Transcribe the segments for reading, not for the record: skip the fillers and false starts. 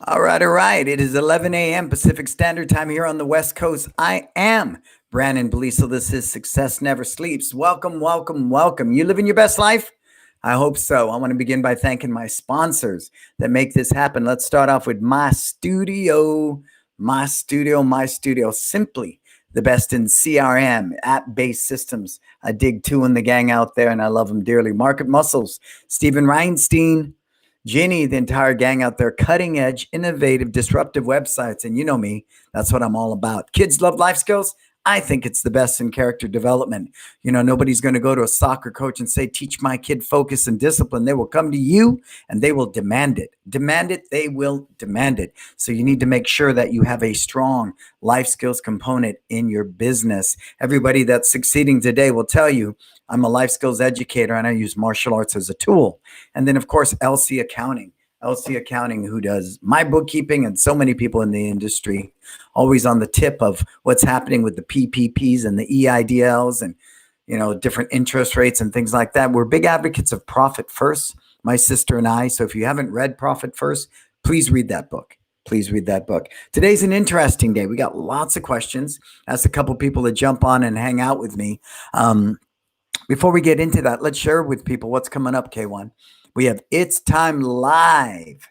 All right, all right. It is 11 a.m. Pacific Standard Time here on the West Coast. I am Brandon Beliso. This is Success Never Sleeps. Welcome, welcome, welcome. You living your best life? I hope so. I want to begin by thanking my sponsors that make this happen. Let's start off with my studio. My studio. Simply the best in CRM, app-based systems. I dig Two and the gang out there, and I love them dearly. Market Muscles, Stephen Reinstein, Ginny, the entire gang out there, cutting edge, innovative, disruptive websites. And you know me, that's what I'm all about. Kids love life skills. I think it's the best in character development. You know, nobody's going to go to a soccer coach and say, teach my kid focus and discipline. They will come to you and they will demand it. Demand it, they will demand it. So you need to make sure that you have a strong life skills component in your business. Everybody that's succeeding today will tell you, I'm a life skills educator and I use martial arts as a tool. And then, of course, LC Accounting. LC Accounting, who does my bookkeeping and so many people in the industry, always on the tip of what's happening with the PPPs and the EIDLs and, you know, different interest rates and things like that. We're big advocates of Profit First, my sister and I. So if you haven't read Profit First, please read that book. Please read that book. Today's an interesting day. We got lots of questions. Asked a couple people to jump on and hang out with me. Before we get into that, let's share with people what's coming up, K1. We have It's Time Live,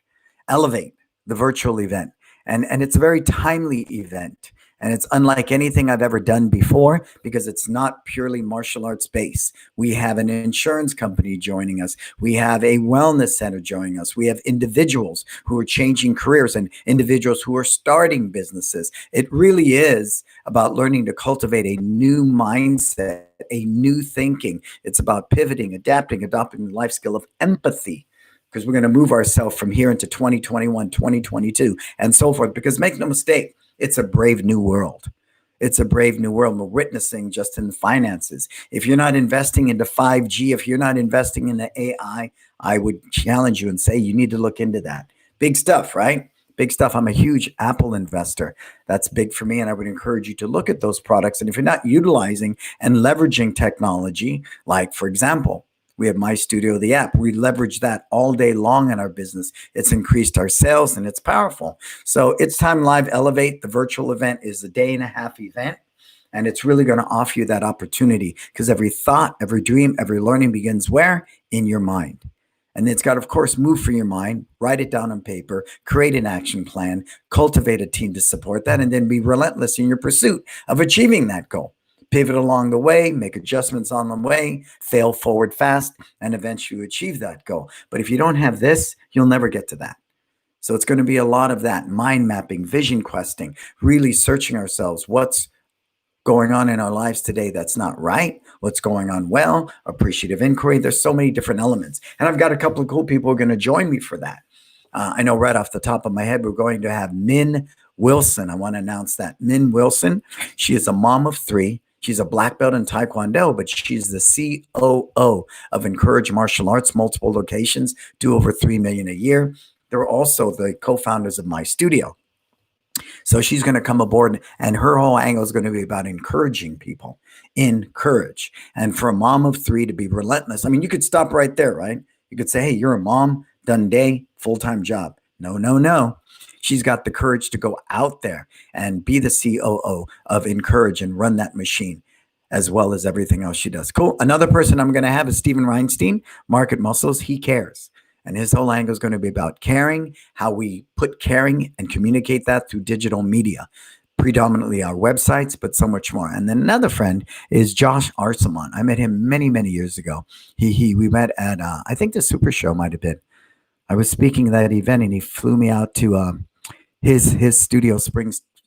Elevate, the virtual event. And it's a very timely event. And it's unlike anything I've ever done before because it's not purely martial arts based. We have an insurance company joining us. We have a wellness center joining us. We have individuals who are changing careers and individuals who are starting businesses. It really is about learning to cultivate a new mindset, a new thinking. It's about pivoting, adapting, adopting the life skill of empathy, because we're going to move ourselves from here into 2021, 2022, and so forth. Because make no mistake, it's a brave new world. It's a brave new world. We're witnessing just in finances. If you're not investing into 5G, if you're not investing in the AI, I would challenge you and say you need to look into that. Big stuff, right? Big stuff. I'm a huge Apple investor. That's big for me. And I would encourage you to look at those products. And if you're not utilizing and leveraging technology, like, for example, we have My Studio, the app. We leverage that all day long in our business. It's increased our sales and it's powerful. So It's Time Live Elevate. The virtual event is a day and a half event. And it's really going to offer you that opportunity because every thought, every dream, every learning begins where? In your mind. And it's got to, of course, move for your mind, write it down on paper, create an action plan, cultivate a team to support that, and then be relentless in your pursuit of achieving that goal. Pivot along the way, make adjustments on the way, fail forward fast, and eventually achieve that goal. But if you don't have this, you'll never get to that. So it's going to be a lot of that mind mapping, vision questing, really searching ourselves. What's going on in our lives today that's not right? What's going on well? Appreciative inquiry. There's so many different elements. And I've got a couple of cool people who are going to join me for that. I know right off the top of my head, we're going to have Min Wilson. I want to announce that. Min Wilson, she is a mom of three. She's a black belt in Taekwondo, but she's the COO of Encourage Martial Arts, multiple locations, do over $3 million a year. They're also the co-founders of My Studio. So she's going to come aboard, and her whole angle is going to be about encouraging people. Encourage. And for a mom of three to be relentless, I mean, you could stop right there, right? You could say, hey, you're a mom, done day, full-time job. No, no, no. She's got the courage to go out there and be the COO of Encourage and run that machine, as well as everything else she does. Cool. Another person I'm going to have is Stephen Reinstein, Market Muscles. He cares. And his whole angle is going to be about caring, how we put caring and communicate that through digital media, predominantly our websites, but so much more. And then another friend is Josh Arsamon. I met him many, many years ago. We met at, I think the Super Show might have been. I was speaking at that event and he flew me out to his studio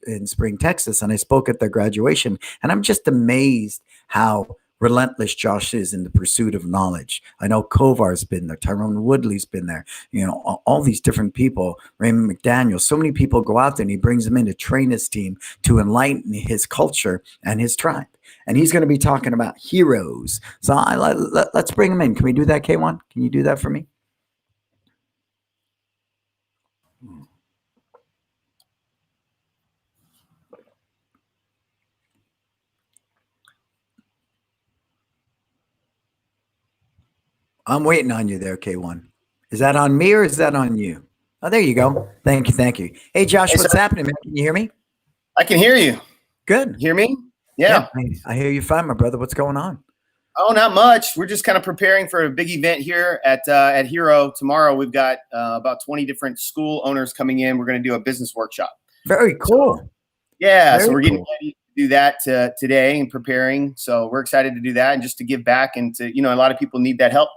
in Spring, Texas, and I spoke at their graduation. And I'm just amazed how relentless Josh is in the pursuit of knowledge. I know Kovar's been there, Tyrone Woodley's been there, you know, all these different people, Raymond McDaniel, so many people go out there and he brings them in to train his team to enlighten his culture and his tribe. And he's going to be talking about heroes. So let's bring him in. Can we do that, K1? Can you do that for me? I'm waiting on you there, K1. Is that on me or is that on you? Oh, there you go. Thank you. Thank you. Hey, Josh, Hey, what's sir. happening, man? Can you hear me? I can hear you. Good. Hear me? Yeah, Yeah. I hear you fine, my brother. What's going on? Oh, not much. We're just kind of preparing for a big event here at Hero tomorrow. We've got about 20 different school owners coming in. We're going to do a business workshop. Very cool. So, yeah. So Very we're getting cool. ready to do that today and preparing. So we're excited to do that and just to give back and to, a lot of people need that help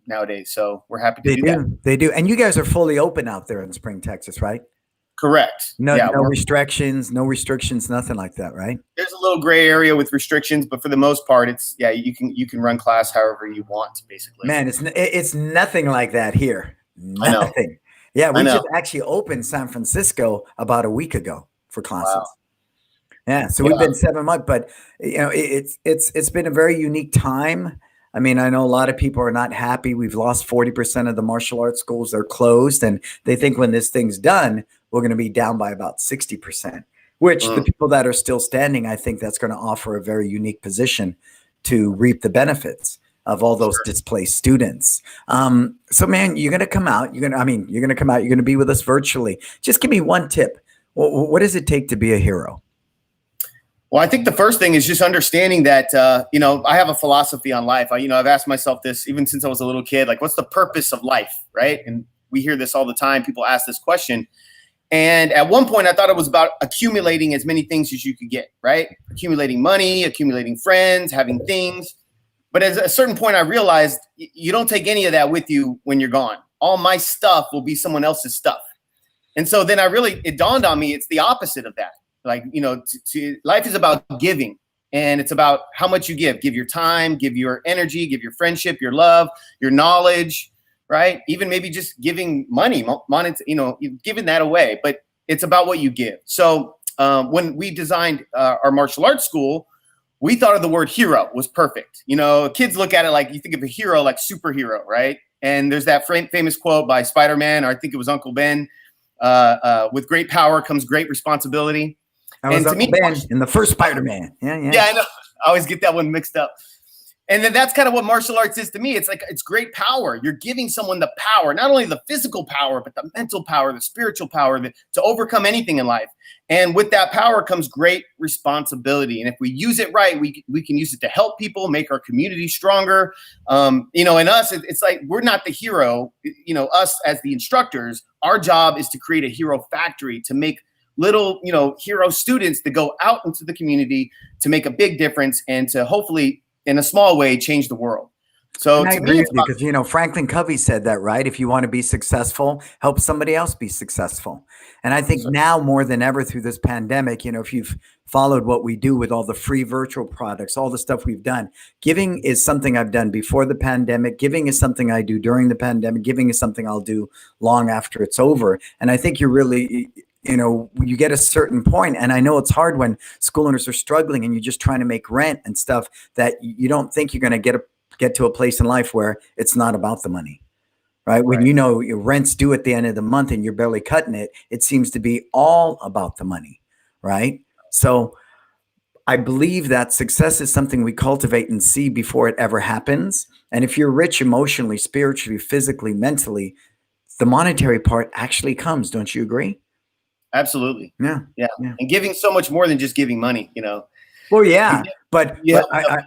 nowadays. So we're happy to They do that. do. They do. And you guys are fully open out there in Spring, Texas, right? Correct. No, Yeah. no restrictions, nothing like that, right? There's a little gray area with restrictions, but for the most part, you can run class however you want, basically. Man, it's nothing like that here. I know. Nothing. Yeah, we I know. just actually opened San Francisco about a week ago for classes. Wow. Yeah, so we've been 7 months, but it's been a very unique time. I mean, I know a lot of people are not happy. We've lost 40% of the martial arts schools. They're closed, and they think when this thing's done, we're going to be down by about 60%, which the people that are still standing, I think that's going to offer a very unique position to reap the benefits of all those displaced students. So man, you're going to come out, you're going to be with us virtually. Just give me one tip. What does it take to be a hero? Well, I think the first thing is just understanding that, I have a philosophy on life. I've asked myself this even since I was a little kid, like, what's the purpose of life, right? And we hear this all the time. People ask this question. And at one point, I thought it was about accumulating as many things as you could get, right? Accumulating money, accumulating friends, having things. But at a certain point, I realized you don't take any of that with you when you're gone. All my stuff will be someone else's stuff. And so then it dawned on me, it's the opposite of that. Like, life is about giving, and it's about how much you give. Give your time, give your energy, give your friendship, your love, your knowledge, right? Even maybe just giving money, giving that away. But it's about what you give. So when we designed our martial arts school, we thought of the word hero was perfect. Kids look at it like, you think of a hero like superhero, right? And there's that famous quote by Spider-Man, or I think it was Uncle Ben, with great power comes great responsibility. And to me, Ben in the first Spider-Man. Yeah, I know. I always get that one mixed up. And then that's kind of what martial arts is to me. It's like, it's great power. You're giving someone the power, not only the physical power, but the mental power, the spiritual power to overcome anything in life. And with that power comes great responsibility. And if we use it right, we can use it to help people, make our community stronger. And us, it's like, we're not the hero. Us as the instructors, our job is to create a hero factory, to make little, hero students to go out into the community to make a big difference and to hopefully, in a small way, change the world. So I agree with you, because Franklin Covey said that, right? If you want to be successful, help somebody else be successful. And I think now more than ever through this pandemic, if you've followed what we do with all the free virtual products, all the stuff we've done, giving is something I've done before the pandemic. Giving is something I do during the pandemic. Giving is something I'll do long after it's over. And I think you're really, you get a certain point, and I know it's hard when school owners are struggling and you're just trying to make rent and stuff, that you don't think you're going to get to a place in life where it's not about the money, right? When your rent's due at the end of the month and you're barely cutting it, it seems to be all about the money, right? So I believe that success is something we cultivate and see before it ever happens. And if you're rich emotionally, spiritually, physically, mentally, the monetary part actually comes. Don't you agree? Absolutely. Yeah. And giving so much more than just giving money, Well, yeah, but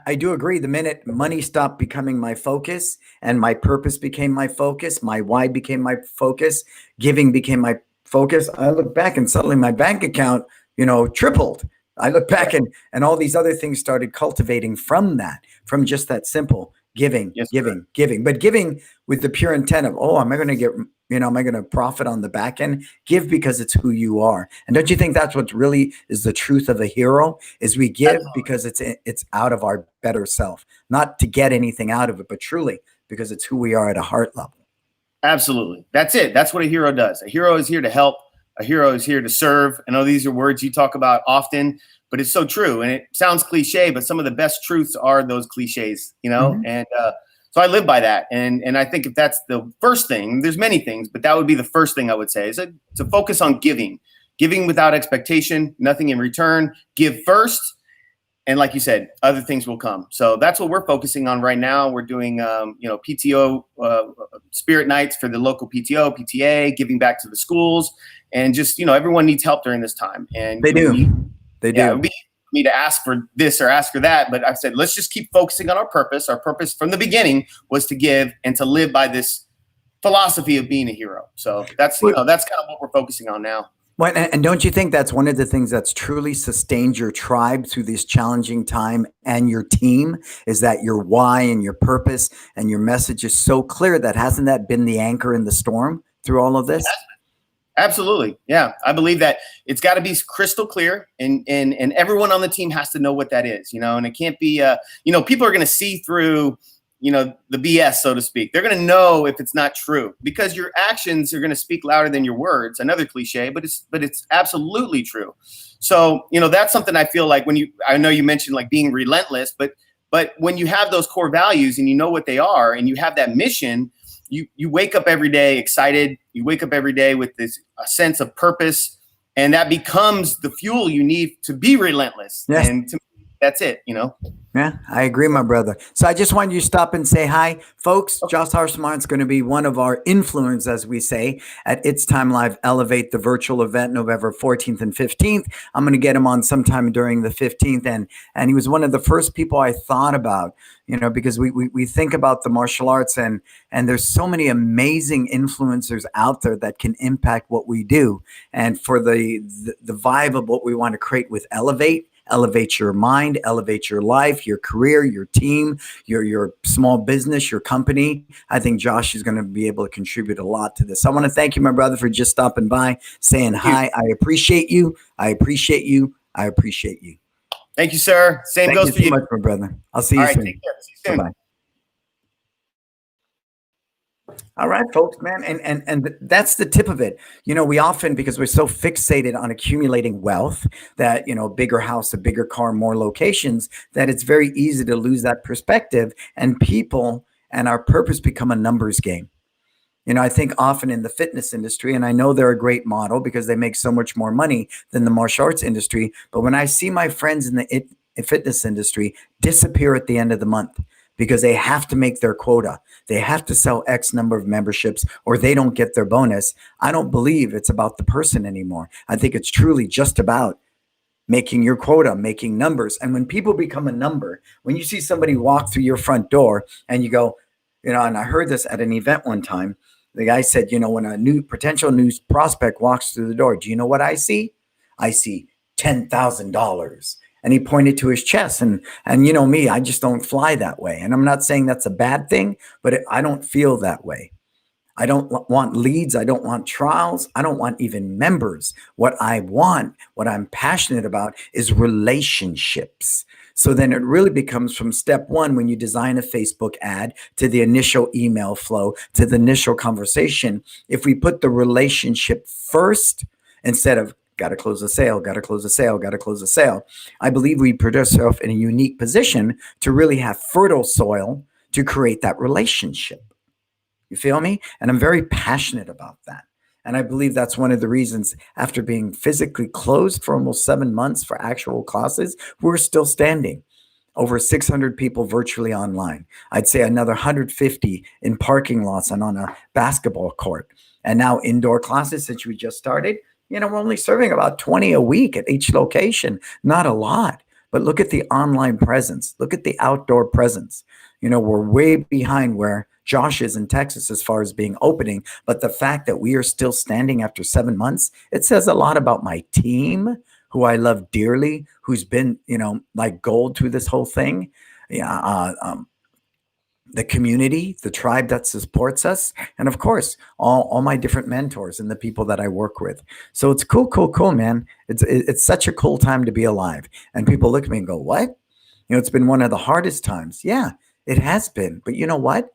I do agree. The minute money stopped becoming my focus and my purpose became my focus, my why became my focus, giving became my focus, I look back and suddenly my bank account, tripled. I look back and all these other things started cultivating from just that simple giving, giving, but giving with the pure intent of, am I going to get, am I going to profit on the back end? Give because it's who you are. And don't you think that's what really is the truth of a hero, is we give because it's out of our better self, not to get anything out of it, but truly because it's who we are at a heart level. Absolutely. That's it. That's what a hero does. A hero is here to help. A hero is here to serve. I know these are words you talk about often, but it's so true. And it sounds cliche, but some of the best truths are those cliches, and so I live by that. And I think if that's the first thing, there's many things, but that would be the first thing I would say, is to focus on giving without expectation, nothing in return, give first. like you said, other things will come. So that's what we're focusing on right now. We're doing, PTO spirit nights for the local PTO, PTA, giving back to the schools, and just, everyone needs help during this time. And They do. They do. It would be me to ask for this or ask for that, but I've said, let's just keep focusing on our purpose. Our purpose from the beginning was to give and to live by this philosophy of being a hero. So that's kind of what we're focusing on now. Well, and don't you think that's one of the things that's truly sustained your tribe through this challenging time and your team is that your why and your purpose and your message is so clear that hasn't that been the anchor in the storm through all of this? Absolutely. Yeah. I believe that it's got to be crystal clear and everyone on the team has to know what that is, and it can't be, people are going to see through the BS, so to speak. They're going to know if it's not true because your actions are going to speak louder than your words. Another cliche, but it's absolutely true. So, that's something I feel like I know you mentioned like being relentless, but when you have those core values and you know what they are and you have that mission, you wake up every day excited. You wake up every day with a sense of purpose, and that becomes the fuel you need to be relentless. Yes. And to me, that's it, Yeah, I agree, my brother. So I just wanted you to stop and say hi. Folks, Josh Harsmart's going to be one of our influencers, as we say, at It's Time Live Elevate, the virtual event, November 14th and 15th. I'm going to get him on sometime during the 15th. And he was one of the first people I thought about, because we think about the martial arts and there's so many amazing influencers out there that can impact what we do. And for the vibe of what we want to create with elevate your mind, elevate your life, your career, your team, your small business, your company. I think Josh is going to be able to contribute a lot to this. I want to thank you, my brother, for just stopping by, saying hi. I appreciate you. I appreciate you. I appreciate you. Thank you, sir. Same goes for you. Thank you so much, my brother. I'll see you soon. Take care. See you soon. Bye-bye. All right, folks, man. And that's the tip of it. We often, because we're so fixated on accumulating wealth that, a bigger house, a bigger car, more locations, that it's very easy to lose that perspective and people and our purpose become a numbers game. I think often in the fitness industry, and I know they're a great model because they make so much more money than the martial arts industry. But when I see my friends in the fitness industry disappear at the end of the month, because they have to make their quota. They have to sell X number of memberships or they don't get their bonus. I don't believe it's about the person anymore. I think it's truly just about making your quota, making numbers. And when people become a number, when you see somebody walk through your front door and you go, and I heard this at an event one time, the guy said, when a potential new prospect walks through the door, do you know what I see? I see $10,000. And he pointed to his chest and me, I just don't fly that way. And I'm not saying that's a bad thing, but I don't feel that way. I don't want leads. I don't want trials. I don't want even members. What I want, what I'm passionate about is relationships. So then it really becomes from step one, when you design a Facebook ad, to the initial email flow, to the initial conversation. If we put the relationship first instead of got to close the sale, got to close the sale, got to close the sale, I believe we put ourselves in a unique position to really have fertile soil to create that relationship. You feel me? And I'm very passionate about that. And I believe that's one of the reasons, after being physically closed for almost 7 months for actual classes, we're still standing. Over 600 people virtually online. I'd say another 150 in parking lots and on a basketball court. And now indoor classes, since we just started, we're only serving about 20 a week at each location. Not a lot, but look at the online presence. Look at the outdoor presence. We're way behind where Josh is in Texas as far as being opening. But the fact that we are still standing after 7 months, it says a lot about my team, who I love dearly, who's been, like gold through this whole thing. The community, the tribe that supports us, and of course, all my different mentors and the people that I work with. So it's cool, man. It's such a cool time to be alive. And people look at me and go, what? It's been one of the hardest times. Yeah, it has been. But you know what?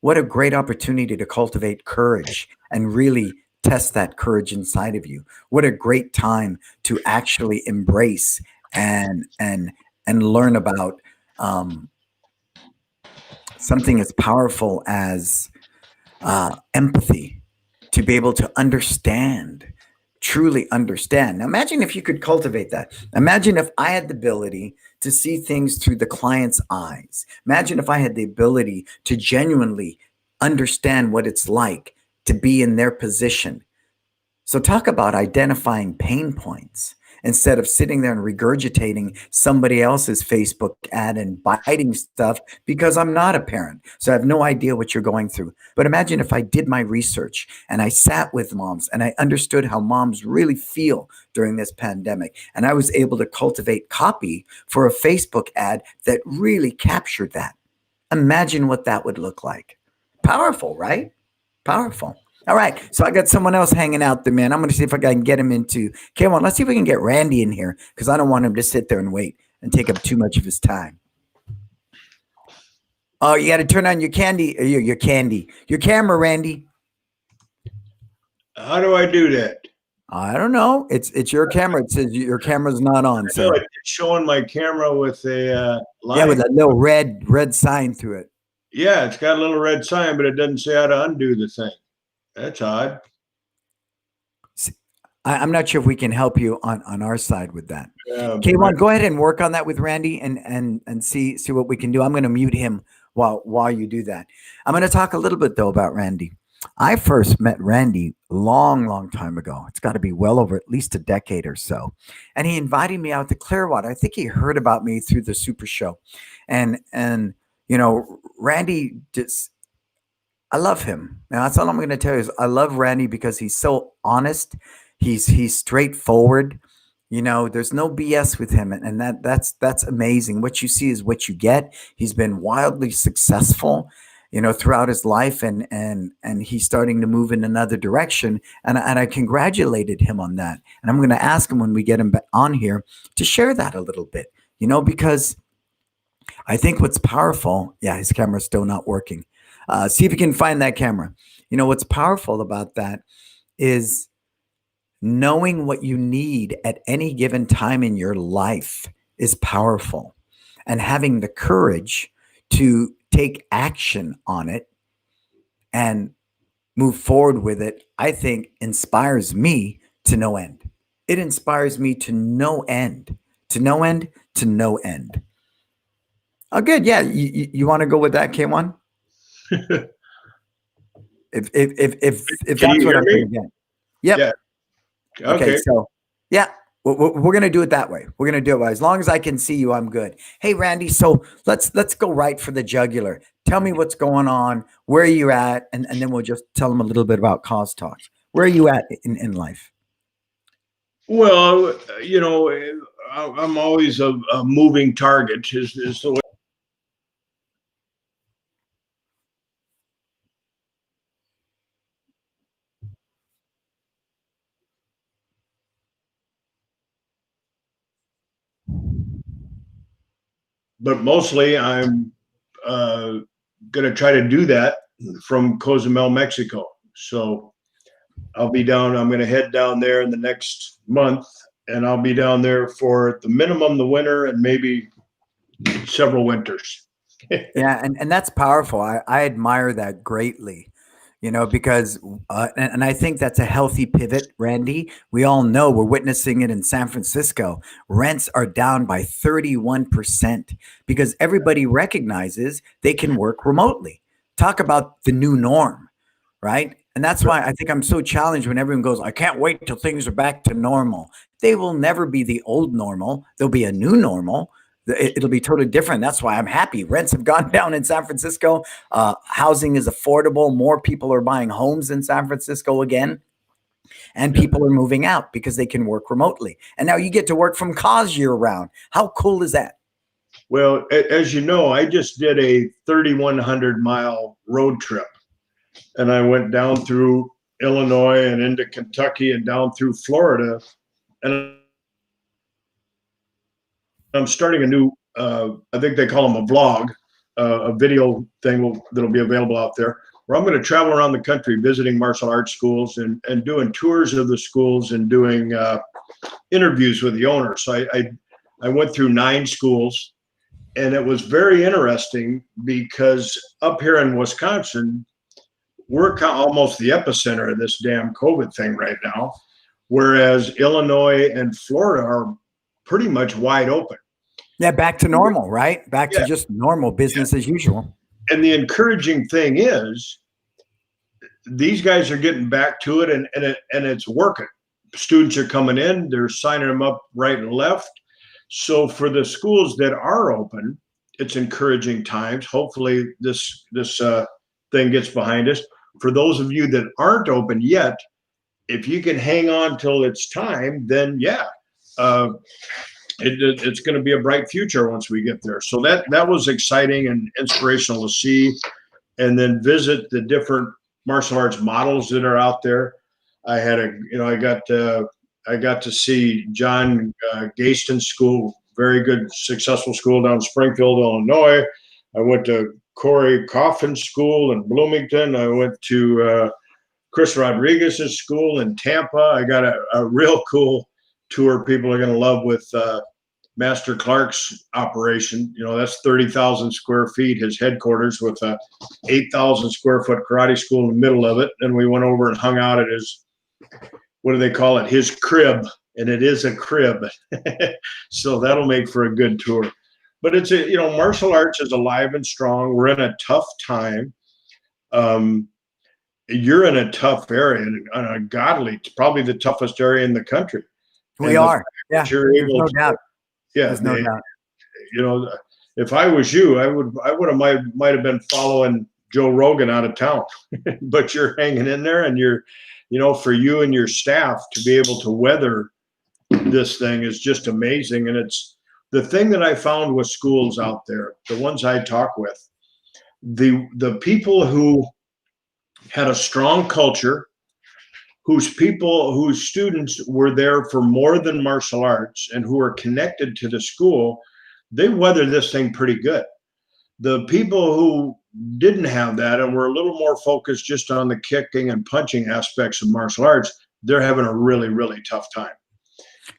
What a great opportunity to cultivate courage and really test that courage inside of you. What a great time to actually embrace and learn about something as powerful as empathy, to be able to understand truly understand. Now, imagine if you could cultivate that. Imagine if I had the ability to see things through the client's eyes. Imagine if I had the ability to genuinely understand what it's like to be in their position. So, talk about identifying pain points instead of sitting there and regurgitating somebody else's Facebook ad and biting stuff because I'm not a parent. So, I have no idea what you're going through. But imagine if I did my research and I sat with moms and I understood how moms really feel during this pandemic. And I was able to cultivate copy for a Facebook ad that really captured that. Imagine what that would look like. Powerful, right? Powerful. All right. So I got someone else hanging out there, man. I'm going to see if I can get him into. Come on, let's see if we can get Randy in here because I don't want him to sit there and wait and take up too much of his time. Oh, you got to turn on your your camera, Randy. How do I do that? I don't know. It's your camera. It says your camera's not on. So it's showing my camera with a line. Yeah, with a little red sign through it. Yeah, it's got a little red sign, but it doesn't say how to undo the thing. That's odd. I'm not sure if we can help you on our side with that. K1, go ahead and work on that with Randy and see what we can do. I'm going to mute him while you do that. I'm going to talk a little bit though about Randy. I first met Randy long time ago. It's got to be well over at least a decade or so. And he invited me out to Clearwater. I think he heard about me through the Super Show. And you know, Randy just, I love him. And that's all I'm going to tell you is I love Randy because he's so honest. He's straightforward. You know, there's no BS with him. And that's amazing. What you see is what you get. He's been wildly successful, you know, throughout his life, and he's starting to move in another direction. And I congratulated him on that. And I'm going to ask him when we get him on here to share that a little bit, you know, because I think what's powerful, yeah, his camera's still not working. See if you can find that camera. You know, what's powerful about that is knowing what you need at any given time in your life is powerful. And having the courage to take action on it and move forward with it, I think inspires me to no end. It inspires me to no end, to no end, to no end. Oh, good. Yeah. You want to go with that, K1? if that's what I'm going to get. Yep. Yeah. Okay. So, yeah, we're going to do it that way. We're going to do it. As long as I can see you, I'm good. Hey, Randy. So let's go right for the jugular. Tell me what's going on, where you're at, and then we'll just tell them a little bit about Cause Talks. Where are you at in life? Well, you know, I'm always a moving target is the way. But mostly I'm going to try to do that from Cozumel, Mexico. So I'll be down. I'm going to head down there in the next month, and I'll be down there for the minimum the winter and maybe several winters. Yeah, and that's powerful. I admire that greatly, you know, because and I think that's a healthy pivot, Randy. We all know we're witnessing it in San Francisco. Rents are down by 31% because everybody recognizes they can work remotely. Talk about the new norm, right? And that's why I think I'm so challenged when everyone goes, I can't wait till things are back to normal. They will never be the old normal. There'll be a new normal. It'll be totally different. That's why I'm happy. Rents have gone down in San Francisco. Housing is affordable. More people are buying homes in San Francisco again. And people are moving out because they can work remotely. And now you get to work from Cause year round. How cool is that? Well, as you know, I just did a 3,100-mile road trip. And I went down through Illinois and into Kentucky and down through Florida. And I'm starting a new, I think they call them a vlog, a video thing that'll be available out there, where I'm going to travel around the country visiting martial arts schools and doing tours of the schools and doing interviews with the owners. So I went through 9 schools, and it was very interesting because up here in Wisconsin, we're almost the epicenter of this damn COVID thing right now. whereas Illinois and Florida are pretty much wide open. Yeah, back to normal, right? Back to Yeah. just normal business as usual. And the encouraging thing is these guys are getting back to it, and it's working. Students are coming in, they're signing them up right and left. So for the schools that are open, it's encouraging times. Hopefully this thing gets behind us. For those of you that aren't open yet, if you can hang on till it's time, then yeah, it's going to be a bright future once we get there. So that was exciting and inspirational to see, and then visit the different martial arts models that are out there. I had I got to see John Gaston's school, very good, successful school down in Springfield, Illinois. I went to Corey Coffin's school in Bloomington. I went to Chris Rodriguez's school in Tampa. I got a real cool tour people are going to love with Master Clark's operation. That's 30,000 square feet, his headquarters, with a 8,000 square foot karate school in the middle of it. And we went over and hung out at his, what do they call it? His crib. And it is a crib. So that'll make for a good tour. But it's martial arts is alive and strong. We're in a tough time. You're in a tough area, and probably the toughest area in the country. We are. Yeah. There's no doubt. Yeah. There's no doubt. If I was you, might have been following Joe Rogan out of town, but you're hanging in there, and for you and your staff to be able to weather this thing is just amazing. And it's the thing that I found with schools out there, the ones I talk with, the people who had a strong culture, whose students were there for more than martial arts and who are connected to the school, they weathered this thing pretty good. The people who didn't have that and were a little more focused just on the kicking and punching aspects of martial arts, they're having a really, really tough time.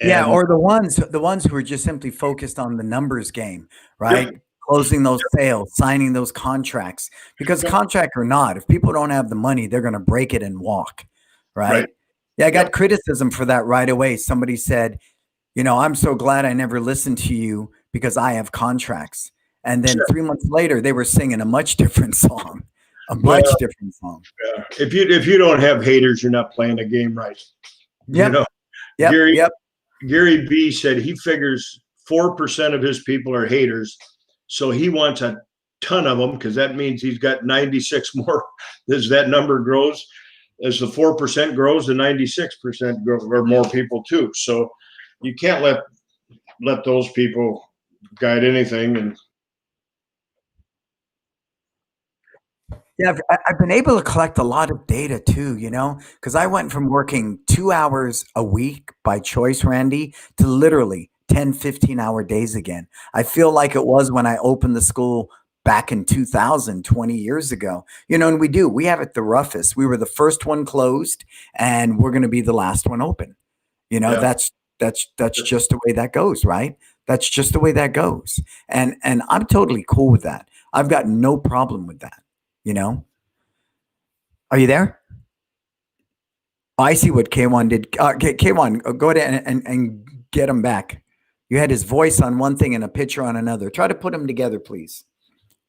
Yeah, or the ones who are just simply focused on the numbers game, right? Yep. Closing those sales, signing those contracts. Because contract or not, if people don't have the money, they're going to break it and walk, right? Yeah, I got criticism for that right away. Somebody said, I'm so glad I never listened to you because I have contracts. And then 3 months later, they were singing a much different song, different song. Yeah. If you don't have haters, you're not playing the game right. Yep. Gary B said he figures 4% of his people are haters. So he wants a ton of them, because that means he's got 96 more. As that number grows, as the 4% grows, the 96% grow, or more people too. So you can't let those people guide anything. And yeah, I've been able to collect a lot of data too, because I went from working 2 hours a week by choice, Randy, to literally 10, 15-hour days again. I feel like it was when I opened the school back in 2000, 20 years ago. And we have it the roughest. We were the first one closed, and we're going to be the last one open. That's just the way that goes, right? That's just the way that goes. And I'm totally cool with that. I've got no problem with that. Are you there? Oh, I see what K1 did. K1, go ahead and get him back. You had his voice on one thing and a picture on another. Try to put them together, please.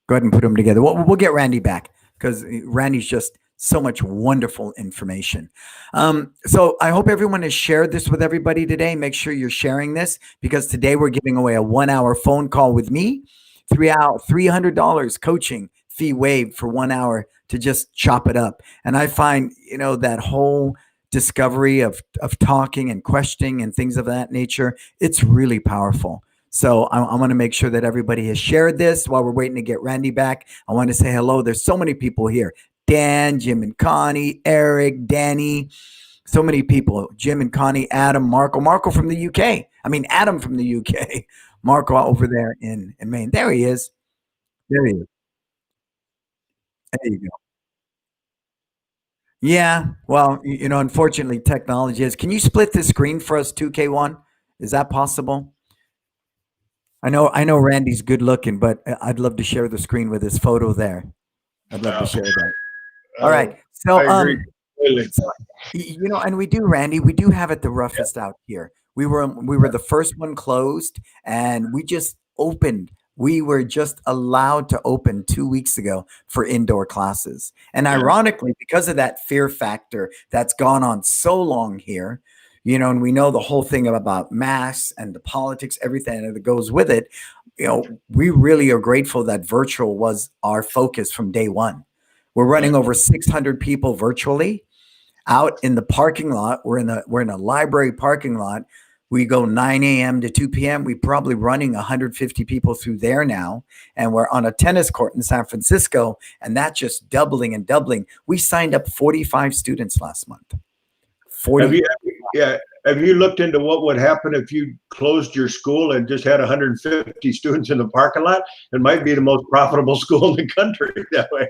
Go ahead and put them together. We'll get Randy back, because Randy's just so much wonderful information. So I hope everyone has shared this with everybody today. Make sure you're sharing this, because today we're giving away a 1-hour phone call with me, $300 coaching fee waived for 1 hour to just chop it up. And I find, that whole discovery of talking and questioning and things of that nature, it's really powerful. So I want to make sure that everybody has shared this while we're waiting to get Randy back. I want to say hello. There's so many people here. Dan, Jim and Connie, Eric, Danny, so many people. Jim and Connie, Adam, Marco from the UK. Adam from the UK. Marco over there in Maine. There he is. There you go. Yeah. Well, unfortunately, technology is. Can you split the screen for us, 2K1? Is that possible? I know Randy's good looking, but I'd love to share the screen with his photo there. I'd love to share that. All right. So Really. So, and we do, Randy, we do have it the roughest out here. We were the first one closed, and we just opened. We were just allowed to open 2 weeks ago for indoor classes. And Yeah. ironically, because of that fear factor that's gone on so long here, and we know the whole thing about masks and the politics, everything that goes with it, we really are grateful that virtual was our focus from day one. We're running over 600 people virtually out in the parking lot. We're in a library parking lot. We go 9 a.m. to 2 p.m. We probably running 150 people through there now. And we're on a tennis court in San Francisco, and that's just doubling and doubling. We signed up 45 students last month. 40. Have you looked into what would happen if you closed your school and just had 150 students in the parking lot? It might be the most profitable school in the country that way.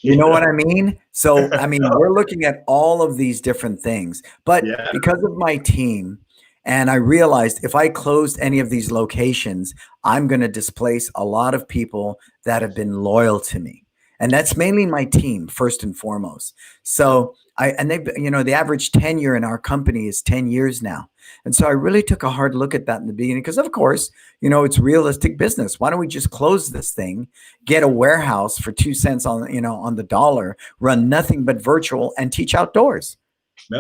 You know what I mean? So, I mean, we're looking at all of these different things, but because of my team, and I realized if I closed any of these locations, I'm going to displace a lot of people that have been loyal to me. And that's mainly my team, first and foremost. So the average tenure in our company is 10 years now. And so I really took a hard look at that in the beginning because, of course, it's realistic business. Why don't we just close this thing, get a warehouse for 2 cents on the dollar, run nothing but virtual and teach outdoors,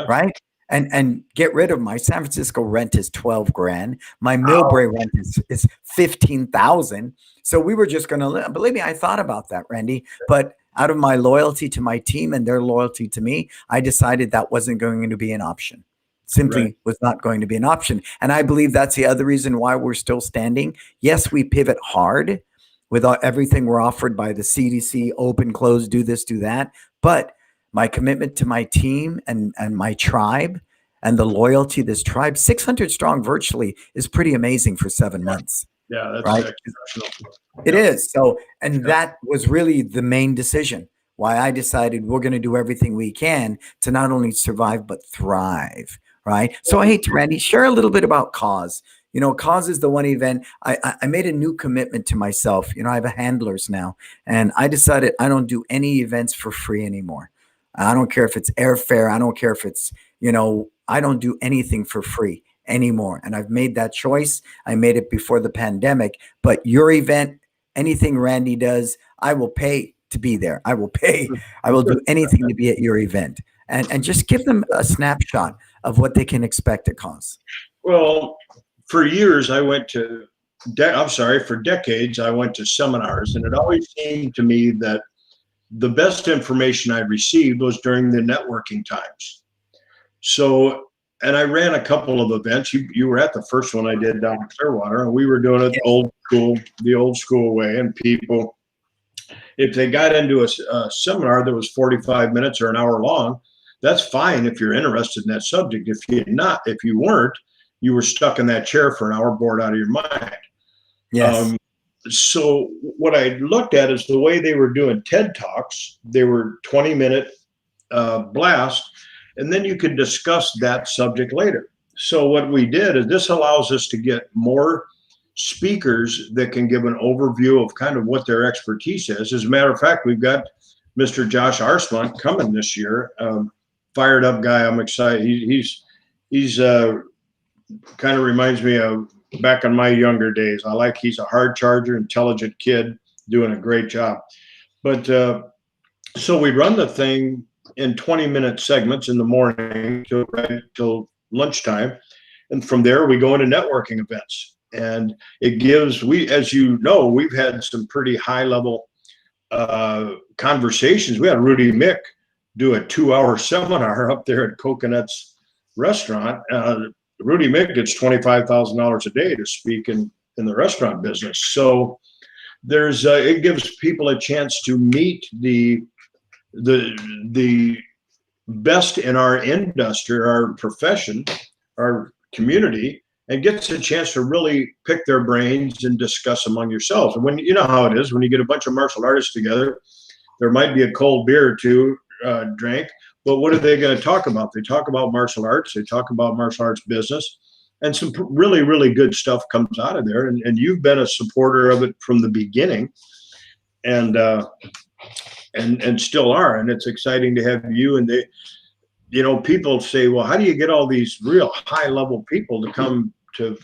right? And get rid of my San Francisco rent is 12 grand. My Millbrae rent is 15,000. So we were just going to, believe me, I thought about that, Randy, but out of my loyalty to my team and their loyalty to me, I decided that wasn't going to be an option. Simply was not going to be an option. And I believe that's the other reason why we're still standing. Yes, we pivot hard with everything we're offered by the CDC, open, close, do this, do that. But my commitment to my team and my tribe and the loyalty of this tribe, 600 strong virtually, is pretty amazing for 7 months. Yeah, that's right. exceptional. It is. So, and that was really the main decision why I decided we're going to do everything we can to not only survive, but thrive. Right. So hey, Randy, share a little bit about Cause. Cause is the one event I made a new commitment to myself. I have a handlers now, and I decided I don't do any events for free anymore. I don't care if it's airfare. I don't care if it's, I don't do anything for free anymore. And I've made that choice. I made it before the pandemic, but your event, anything Randy does, I will pay to be there. I will pay. I will do anything to be at your event and just give them a snapshot of what they can expect at Cause. Well, for years I went to, for decades, I went to seminars, and it always seemed to me that the best information I received was during the networking times. So, and I ran a couple of events. You were at the first one I did down in Clearwater, and we were doing it the old school way. And people, if they got into a seminar that was 45 minutes or an hour long, that's fine if you're interested in that subject. If you weren't, you were stuck in that chair for an hour, bored out of your mind. Yes. So what I looked at is the way they were doing TED Talks. They were 20-minute blast, and then you could discuss that subject later. So what we did is this allows us to get more speakers that can give an overview of kind of what their expertise is. As a matter of fact, we've got Mr. Josh Arslan coming this year. Fired up guy. I'm excited. He's kind of reminds me of back in my younger days. He's a hard charger, intelligent kid, doing a great job. But so we run the thing in 20-minute segments in the morning till lunchtime. And from there, we go into networking events. And it gives, as you know, we've had some pretty high level conversations. We had Rudy Mick do a 2-hour seminar up there at Coconut's restaurant. Rudy Mick gets $25,000 a day to speak in the restaurant business. So there's it gives people a chance to meet the best in our industry, our profession, our community, and gets a chance to really pick their brains and discuss among yourselves. And when you know how it is, when you get a bunch of martial artists together, there might be a cold beer or two drank, but what are they going to talk about? They talk about martial arts. They talk about martial arts business, and some really, really good stuff comes out of there. And you've been a supporter of it from the beginning, and still are. And it's exciting to have you and people say, well, how do you get all these real high level people to come to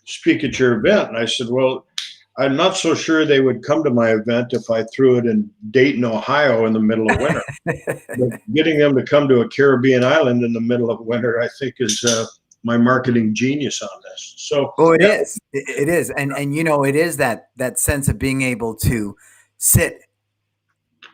speak at your event? And I said, well, I'm not so sure they would come to my event if I threw it in Dayton, Ohio in the middle of winter. But getting them to come to a Caribbean island in the middle of winter, I think, is my marketing genius on this. So, oh, it is. It is. And it is that sense of being able to sit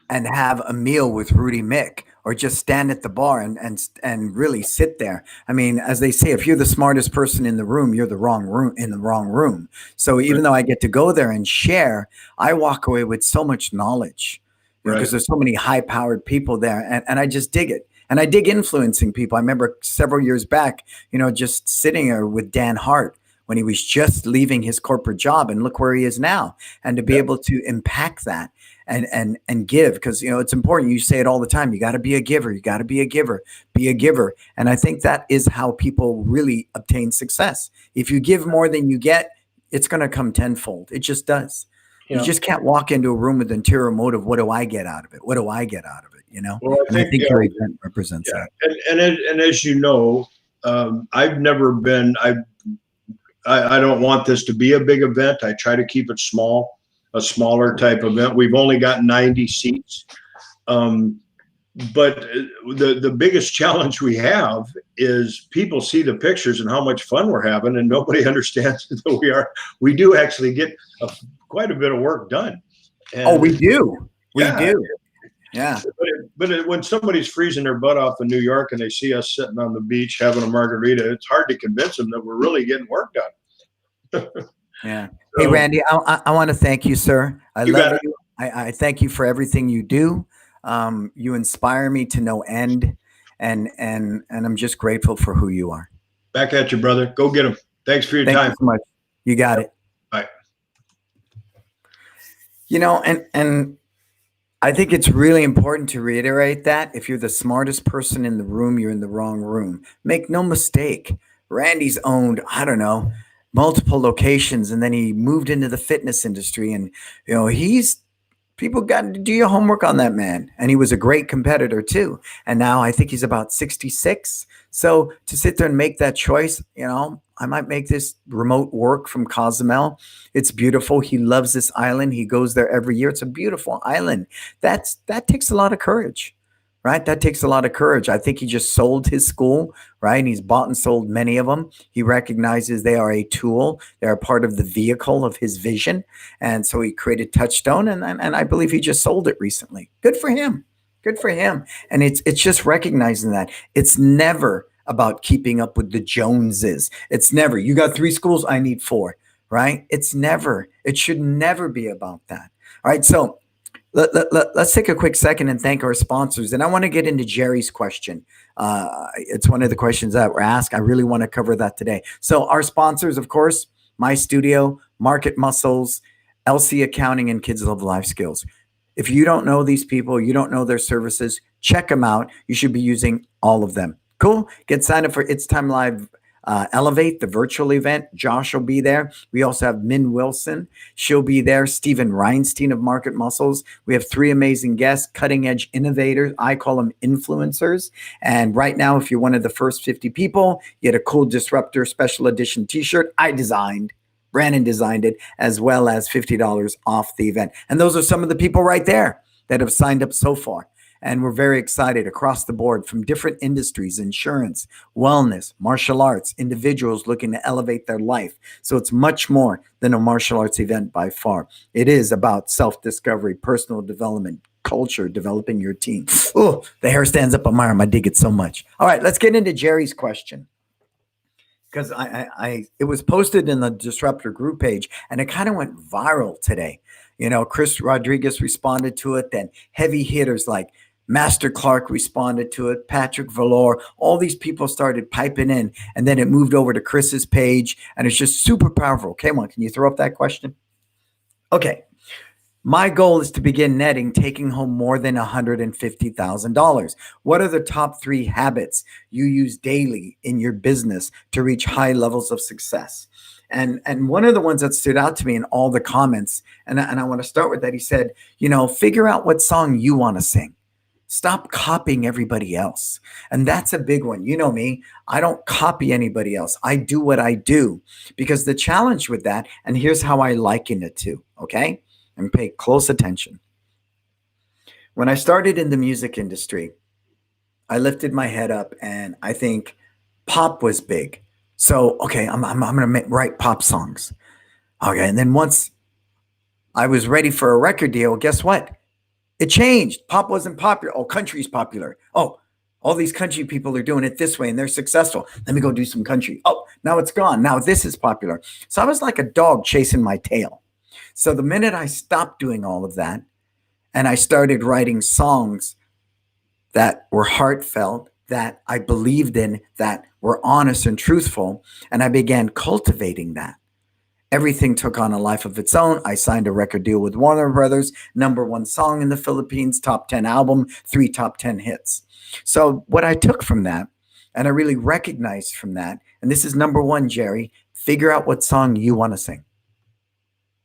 and have a meal with Rudy Mick, or just stand at the bar and really sit there. I mean, as they say, if you're the smartest person in the room, you're the wrong room in the wrong room. So even though I get to go there and share, I walk away with so much knowledge because there's so many high powered people there, and I just dig it. And I dig influencing people. I remember several years back, just sitting there with Dan Hart when he was just leaving his corporate job, and look where he is now. And to be able to impact that and give, because it's important. You say it all the time. You got to be a giver. You got to be a giver. Be a giver. And I think that is how people really obtain success. If you give more than you get, it's going to come tenfold. It just does. You just can't walk into a room with interior motive. What do I get out of it? What do I get out of it? Well, I think your event represents that. And as you know, I've never been. I don't want this to be a big event. I try to keep it small, a smaller type event. We've only got 90 seats. But the biggest challenge we have is people see the pictures and how much fun we're having, and nobody understands that we do actually get quite a bit of work done. And we do. We do. Yeah. But when somebody's freezing their butt off in New York and they see us sitting on the beach having a margarita, it's hard to convince them that we're really getting work done. Yeah. Hey, Randy, I want to thank you, sir. I love you. I thank you for everything you do. You inspire me to no end, and I'm just grateful for who you are. Back at you, brother. Go get them. Thanks for your time. Thank you so much. You got it. Bye. And I think it's really important to reiterate that if you're the smartest person in the room, you're in the wrong room. Make no mistake. Randy's owned, I don't know, multiple locations, and then he moved into the fitness industry, and people got to do your homework on that man. And he was a great competitor too. And now I think he's about 66. So to sit there and make that choice, I might make this remote work from Cozumel. It's beautiful. He loves this island. He goes there every year. It's a beautiful island. That takes a lot of courage, right? That takes a lot of courage. I think he just sold his school, right? And he's bought and sold many of them. He recognizes they are a tool. They're a part of the vehicle of his vision. And so he created Touchstone, and I believe he just sold it recently. Good for him. Good for him. And it's just recognizing that it's never about keeping up with the Joneses. It's never, you got 3 schools, I need 4, right? It should never be about that. All right. So let's take a quick second and thank our sponsors. And I want to get into Jerry's question. It's one of the questions that were asked. I really want to cover that today. So our sponsors, of course, My Studio, Market Muscles, LC Accounting, and Kids Love Life Skills. If you don't know these people, you don't know their services, check them out. You should be using all of them. Cool. Get signed up for It's Time Live Elevate, the virtual event. Josh will be there. We also have Min Wilson. She'll be there. Stephen Reinstein of Market Muscles. We have 3 amazing guests, cutting edge innovators. I call them influencers. And right now, if you're one of the first 50 people, you get a cool Disruptor special edition t-shirt I designed. Brandon designed it, as well as $50 off the event. And those are some of the people right there that have signed up so far. And we're very excited across the board from different industries, insurance, wellness, martial arts, individuals looking to elevate their life. So it's much more than a martial arts event by far. It is about self-discovery, personal development, culture, developing your team. Oh, the hair stands up on my arm. I dig it so much. All right, let's get into Jerry's question. Because it was posted in the Disruptor group page, and it kind of went viral today. Chris Rodriguez responded to it. Then heavy hitters like Master Clark responded to it, Patrick Valor, all these people started piping in, and then it moved over to Chris's page, and it's just super powerful. Come on, can you throw up that question? Okay. My goal is to begin netting, taking home more than $150,000. What are the top 3 habits you use daily in your business to reach high levels of success? And one of the ones that stood out to me in all the comments, and I want to start with that, he said, figure out what song you want to sing. Stop copying everybody else. And that's a big one. You know me, I don't copy anybody else. I do what I do, because the challenge with that, and here's how I liken it to, okay? And pay close attention. When I started in the music industry, I lifted my head up and I think pop was big. So, okay, I'm going to write pop songs. Okay. And then once I was ready for a record deal, guess what? It changed. Pop wasn't popular. Oh, country's popular. Oh, all these country people are doing it this way and they're successful. Let me go do some country. Oh, now it's gone. Now this is popular. So I was like a dog chasing my tail. So the minute I stopped doing all of that and I started writing songs that were heartfelt, that I believed in, that were honest and truthful, and I began cultivating that, everything took on a life of its own. I signed a record deal with Warner Brothers, #1 song in the Philippines, top 10 album, 3 top 10 hits. So what I took from that, and I really recognized from that, and this is #1, Jerry, figure out what song you want to sing.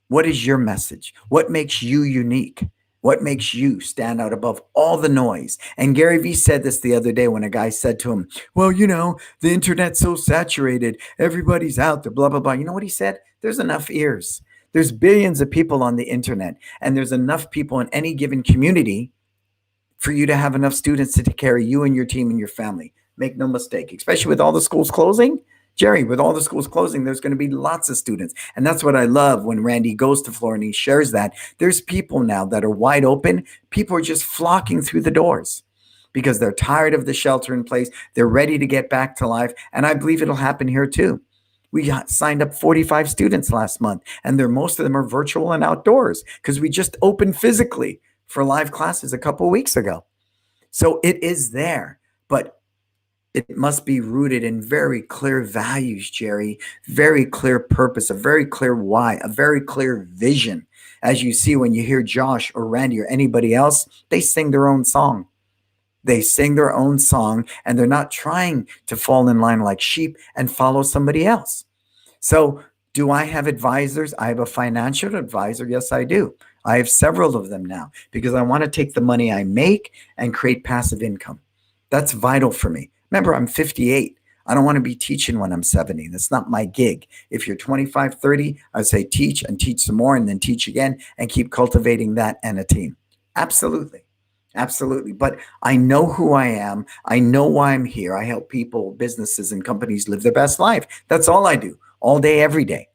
What is your message? What makes you unique? What makes you stand out above all the noise? And Gary Vee said this the other day when a guy said to him, well, the internet's so saturated. Everybody's out there, blah, blah, blah. You know what he said? There's enough ears. There's billions of people on the internet, and there's enough people in any given community for you to have enough students to take care of you and your team and your family. Make no mistake, especially with all the schools closing. Jerry, with all the schools closing, there's going to be lots of students. And that's what I love when Randy goes to Florida and he shares that. There's people now that are wide open. People are just flocking through the doors because they're tired of the shelter in place. They're ready to get back to life. And I believe it'll happen here too. We signed up 45 students last month, and most of them are virtual and outdoors because we just opened physically for live classes a couple of weeks ago. So it is there, but it must be rooted in very clear values, Jerry, very clear purpose, a very clear why, a very clear vision. As you see when you hear Josh or Randy or anybody else, they sing their own song. They sing their own song, and they're not trying to fall in line like sheep and follow somebody else. So do I have advisors? I have a financial advisor. Yes, I do. I have several of them now because I want to take the money I make and create passive income. That's vital for me. Remember, I'm 58. I don't want to be teaching when I'm 70. That's not my gig. If you're 25, 30, I'd say teach and teach some more and then teach again and keep cultivating that and a team. Absolutely. Absolutely. But I know who I am. I know why I'm here. I help people, businesses, and companies live their best life. That's all I do, all day, every day.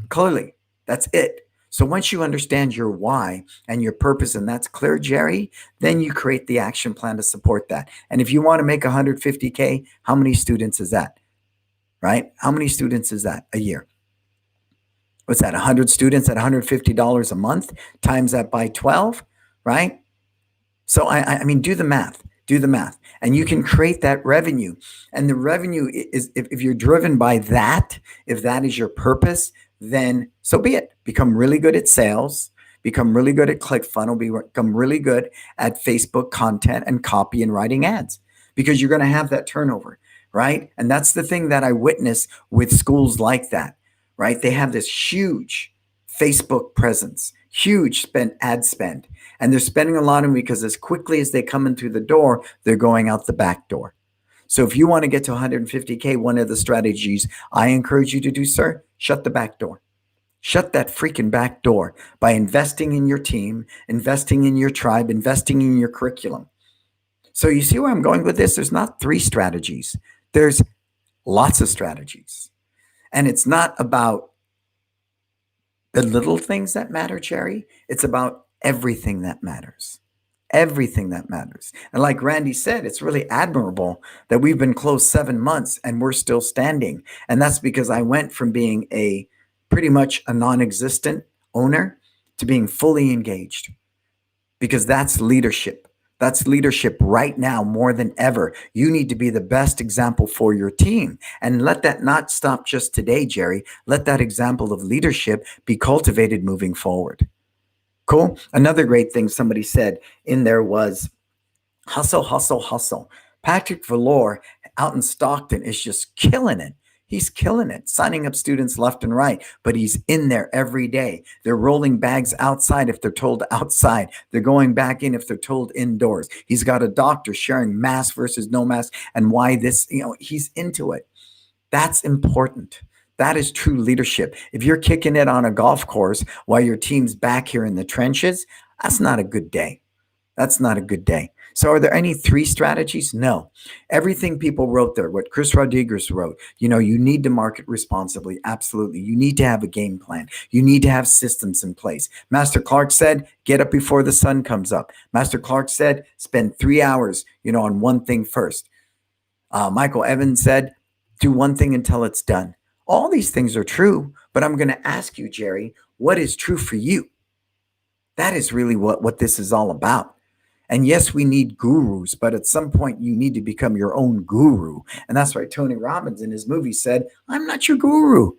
Clearly, that's it. So once you understand your why and your purpose, and that's clear, Jerry, then you create the action plan to support that. And if you want to make 150K, how many students is that? Right? How many students is that a year? What's that? 100 students at $150 a month, times that by 12, right? So I mean, do the math. Do the math. And you can create that revenue. And the revenue is, if you're driven by that, if that is your purpose, then so be it. Become really good at sales, become really good at ClickFunnels, become really good at Facebook content and copy and writing ads, because you're going to have that turnover, right? And that's the thing that I witness with schools like that, right? They have this huge Facebook presence, huge ad spend, and they're spending a lot of them because as quickly as they come in through the door, they're going out the back door. So if you want to get to 150K, one of the strategies I encourage you to do, sir, shut the back door. Shut that freaking back door by investing in your team, investing in your tribe, investing in your curriculum. So you see where I'm going with this? There's not 3 strategies. There's lots of strategies. And it's not about the little things that matter, Jerry. It's about everything that matters. Everything that matters. And like Randy said, it's really admirable that we've been closed 7 months and we're still standing. And that's because I went from being pretty much a non-existent owner to being fully engaged, because that's leadership. That's leadership right now more than ever. You need to be the best example for your team, and let that not stop just today, Jerry. Let that example of leadership be cultivated moving forward. Cool. Another great thing somebody said in there was hustle, hustle, hustle. Patrick Valor out in Stockton is just killing it. He's killing it, signing up students left and right, but he's in there every day. They're rolling bags outside if they're told outside. They're going back in if they're told indoors. He's got a doctor sharing mask versus no mask and why this, he's into it. That's important. That is true leadership. If you're kicking it on a golf course while your team's back here in the trenches, that's not a good day. That's not a good day. So are there any 3 strategies? No. Everything people wrote there, what Chris Rodriguez wrote, you need to market responsibly. Absolutely. You need to have a game plan. You need to have systems in place. Master Clark said, get up before the sun comes up. Master Clark said, spend 3 hours, on one thing first. Michael Evans said, do one thing until it's done. All these things are true, but I'm going to ask you, Jerry, what is true for you? That is really what this is all about. And yes, we need gurus, but at some point you need to become your own guru. And that's why Tony Robbins in his movie said, I'm not your guru.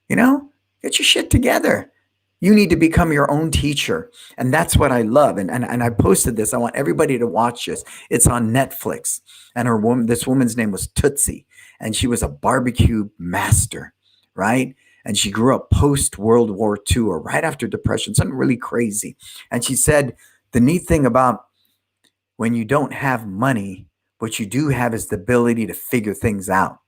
Get your shit together. You need to become your own teacher. And that's what I love. And I posted this. I want everybody to watch this. It's on Netflix. And this woman's name was Tootsie. And she was a barbecue master, right? And she grew up post-World War II or right after Depression, something really crazy. And she said, the neat thing about when you don't have money, what you do have is the ability to figure things out,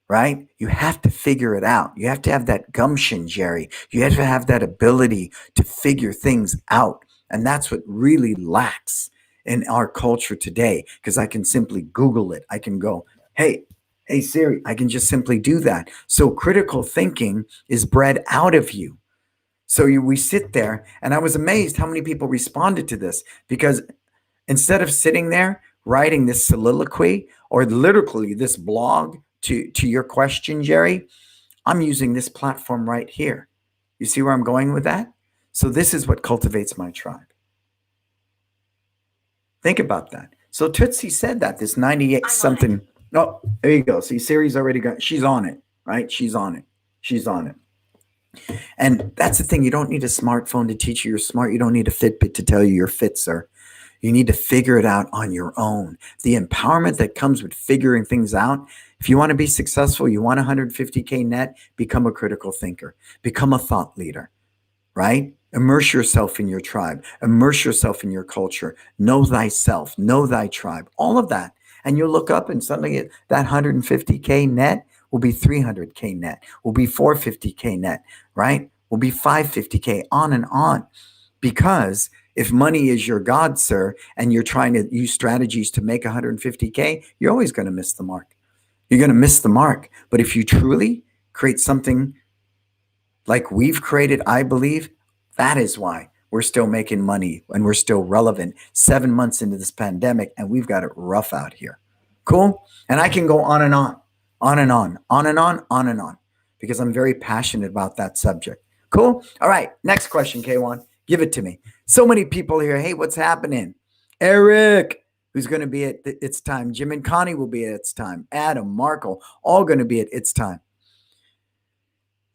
right? You have to figure it out. You have to have that gumption, Jerry. You have to have that ability to figure things out. And that's what really lacks in our culture today, because I can simply Google it. I can go, hey Siri, I can just simply do that. So critical thinking is bred out of you. So we sit there, and I was amazed how many people responded to this, because instead of sitting there writing this soliloquy or literally this blog to your question, Jerry, I'm using this platform right here. You see where I'm going with that? So this is what cultivates my tribe. Think about that. So Tootsie said that, this 98 something. Oh, there you go. See, Siri's already got, she's on it, right? She's on it. And that's the thing. You don't need a smartphone to teach you you're smart. You don't need a Fitbit to tell you you're fit, sir. You need to figure it out on your own. The empowerment that comes with figuring things out. If you want to be successful, you want 150K net, become a critical thinker, become a thought leader, right? Immerse yourself in your tribe, immerse yourself in your culture, know thyself, know thy tribe, all of that. And you'll look up and suddenly that 150K net will be 300K net, will be 450K net, right? Will be 550K, on and on. Because if money is your God, sir, and you're trying to use strategies to make 150K, you're always going to miss the mark. You're going to miss the mark. But if you truly create something like we've created, I believe, that is why we're still making money and we're still relevant 7 months into this pandemic, and we've got it rough out here. Cool? And I can go on and on, on and on, on and on, on and on, because I'm very passionate about that subject. Cool? All right. Next question, K1. Give it to me. So many people here. Hey, what's happening? Eric, who's going to be at It's Time. Jim and Connie will be at It's Time. Adam, Marco, all going to be at It's Time.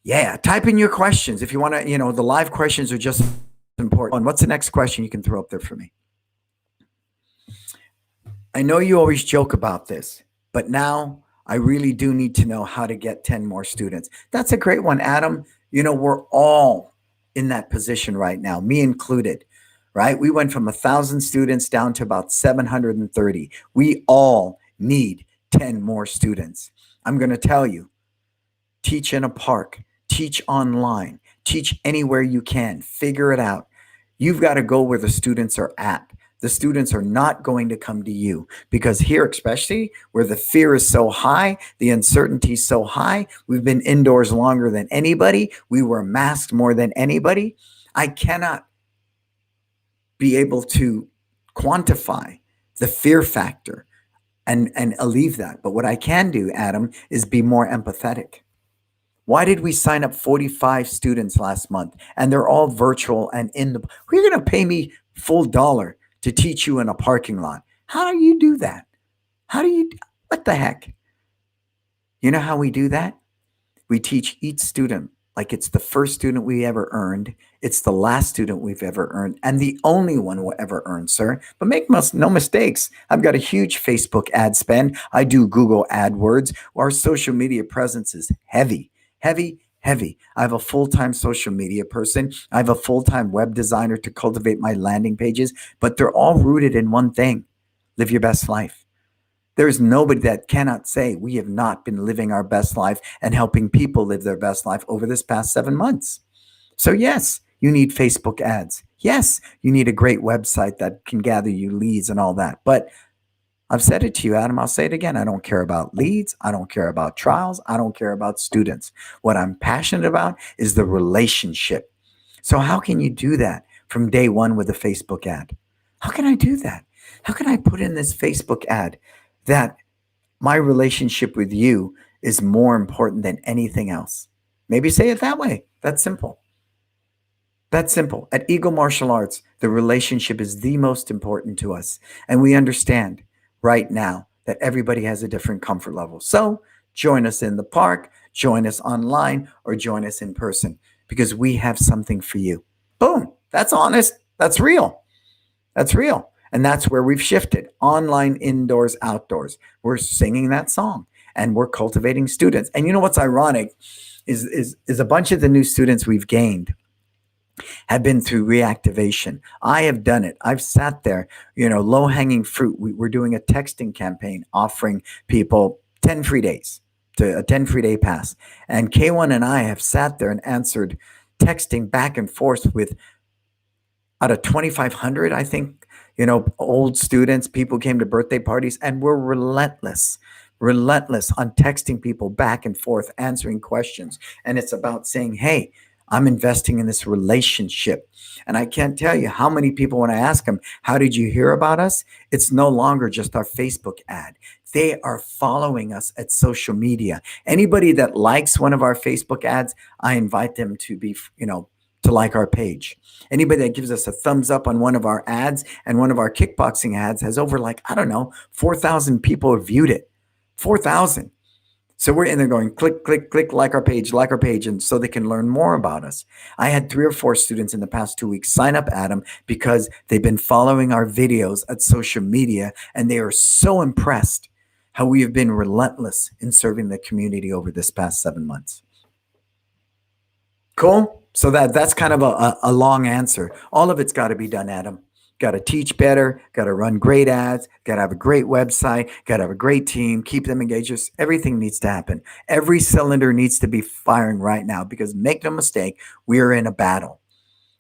Yeah, type in your questions. If you want to, the live questions are just important. What's the next question you can throw up there for me? I know you always joke about this, but now I really do need to know how to get 10 more students. That's a great one, Adam. We're all in that position right now, me included, right? We went from 1,000 students down to about 730. We all need 10 more students. I'm going to tell you, teach in a park, teach online, teach anywhere you can, figure it out. You've got to go where the students are at. The students are not going to come to you, because here, especially where the fear is so high, the uncertainty is so high, we've been indoors longer than anybody. We wear masks more than anybody. I cannot be able to quantify the fear factor and alleviate that. But what I can do, Adam, is be more empathetic. Why did we sign up 45 students last month and they're all virtual and you're going to pay me full dollar to teach you in a parking lot? How do you do that? What the heck? You know how we do that? We teach each student like it's the first student we ever earned. It's the last student we've ever earned, and the only one we'll ever earn, sir. But no mistakes. I've got a huge Facebook ad spend. I do Google AdWords. Our social media presence is heavy, heavy, heavy. I have a full-time social media person. I have a full-time web designer to cultivate my landing pages, but they're all rooted in one thing: live your best life. There's nobody that cannot say we have not been living our best life and helping people live their best life over this past 7 months. So yes, you need Facebook ads. Yes, you need a great website that can gather you leads and all that. But I've said it to you, Adam. I'll say it again. I don't care about leads. I don't care about trials. I don't care about students. What I'm passionate about is the relationship. So how can you do that from day one with a Facebook ad? How can I do that? How can I put in this Facebook ad that my relationship with you is more important than anything else? Maybe say it that way. That's simple. That's simple. At Eagle Martial Arts, the relationship is the most important to us. And we understand right now that everybody has a different comfort level. So join us in the park, join us online, or join us in person, because we have something for you. Boom. That's honest. That's real. That's real. And that's where we've shifted. Online, indoors, outdoors. We're singing that song and we're cultivating students. And you know what's ironic is a bunch of the new students we've gained have been through reactivation. I have done it. I've sat there, low hanging fruit. We're doing a texting campaign offering people 10 free days, to a 10 free day pass. And K1 and I have sat there and answered texting back and forth with out of 2,500, I think, old students, people came to birthday parties, and we're relentless on texting people back and forth, answering questions. And it's about saying, hey, I'm investing in this relationship. And I can't tell you how many people, when I ask them, how did you hear about us? It's no longer just our Facebook ad. They are following us at social media. Anybody that likes one of our Facebook ads, I invite them to be, to like our page. Anybody that gives us a thumbs up on one of our ads, and one of our kickboxing ads has over 4,000 people have viewed it. 4,000. So we're in there going, click, click, click, like our page, and so they can learn more about us. I had 3 or 4 students in the past 2 weeks sign up, Adam, because they've been following our videos at social media, and they are so impressed how we have been relentless in serving the community over this past 7 months. Cool? So that's kind of a long answer. All of it's got to be done, Adam. Got to teach better, got to run great ads, got to have a great website, got to have a great team, keep them engaged. Just everything needs to happen. Every cylinder needs to be firing right now, because make no mistake, we are in a battle,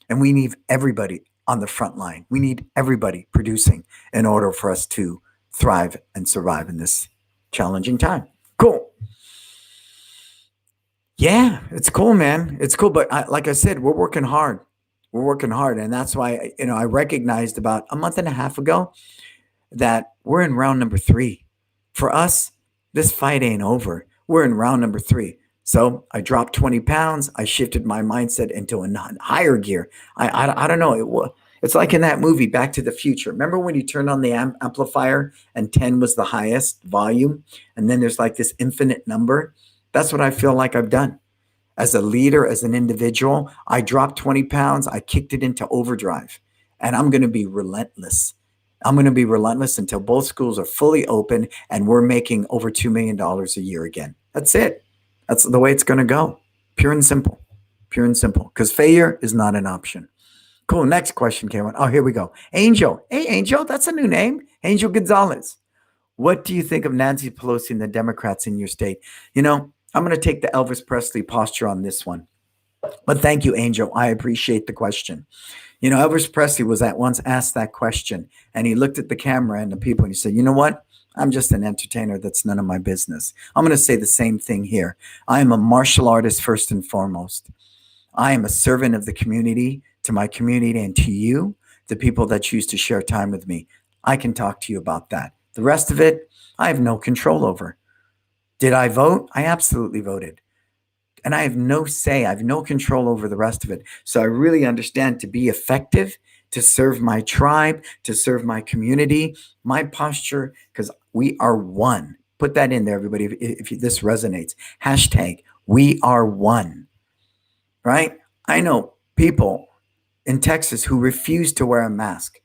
and we need everybody on the front line. We need everybody producing in order for us to thrive and survive in this challenging time. Cool. Yeah, it's cool, man. It's cool. But like I said, we're working hard. We're working hard. And that's why, I recognized about a month and a half ago that we're in round number 3. For us, this fight ain't over. We're in round number 3. So I dropped 20 pounds. I shifted my mindset into a higher gear. I don't know. It's like in that movie, Back to the Future. Remember when you turned on the amplifier and 10 was the highest volume? And then there's this infinite number. That's what I feel like I've done. As a leader, as an individual, I dropped 20 pounds. I kicked it into overdrive, and I'm going to be relentless. I'm going to be relentless until both schools are fully open and we're making over $2 million a year again. That's it. That's the way it's going to go. Pure and simple. Pure and simple. Because failure is not an option. Cool. Next question came on. Oh, here we go. Angel. Hey, Angel. That's a new name. Angel Gonzalez. What do you think of Nancy Pelosi and the Democrats in your state? I'm going to take the Elvis Presley posture on this one. But thank you, Angel. I appreciate the question. Elvis Presley was at once asked that question, and he looked at the camera and the people, and he said, you know what? I'm just an entertainer. That's none of my business. I'm going to say the same thing here. I am a martial artist first and foremost. I am a servant of the community, to my community, and to you, the people that choose to share time with me. I can talk to you about that. The rest of it, I have no control over. Did I vote? I absolutely voted. And I have no say. I have no control over the rest of it. So I really understand, to be effective, to serve my tribe, to serve my community, my posture, because we are one. Put that in there, everybody, if this resonates. Hashtag, we are one. right? I know people in Texas who refuse to wear a mask.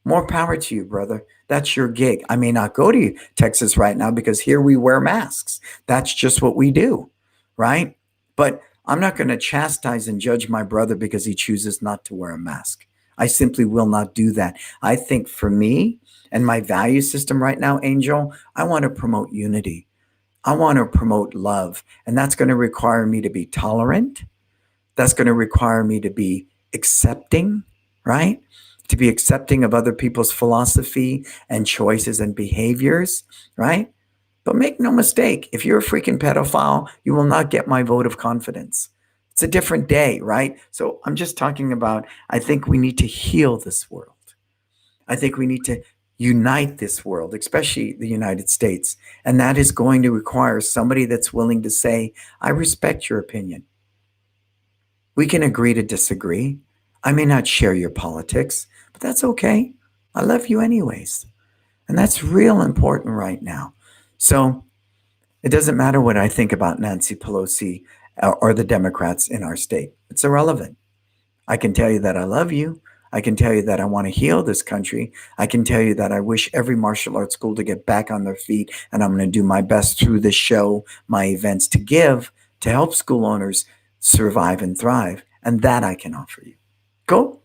More power to you, brother. That's your gig. I may not go to Texas right now because here we wear masks. That's just what we do, right? But I'm not going to chastise and judge my brother because he chooses not to wear a mask. I simply will not do that. I think for me and my value system right now, Angel, I want to promote unity. I want to promote love. And that's going to require me to be tolerant. That's going to require me to be accepting, right? To be accepting of other people's philosophy and choices and behaviors, right? But make no mistake, if you're a freaking pedophile, you will not get my vote of confidence. It's a different day, right? So I'm just talking about, I think we need to heal this world. I think we need to unite this world, especially the United States. And that is going to require somebody that's willing to say, I respect your opinion. We can agree to disagree. I may not share your politics, but that's okay. I love you anyways. And that's real important right now. So it doesn't matter what I think about Nancy Pelosi or the Democrats in our state. It's irrelevant. I can tell you that I love you. I can tell you that I want to heal this country. I can tell you that I wish every martial arts school to get back on their feet. And I'm going to do my best through this show, my events to help school owners survive and thrive. And that I can offer you. Cool?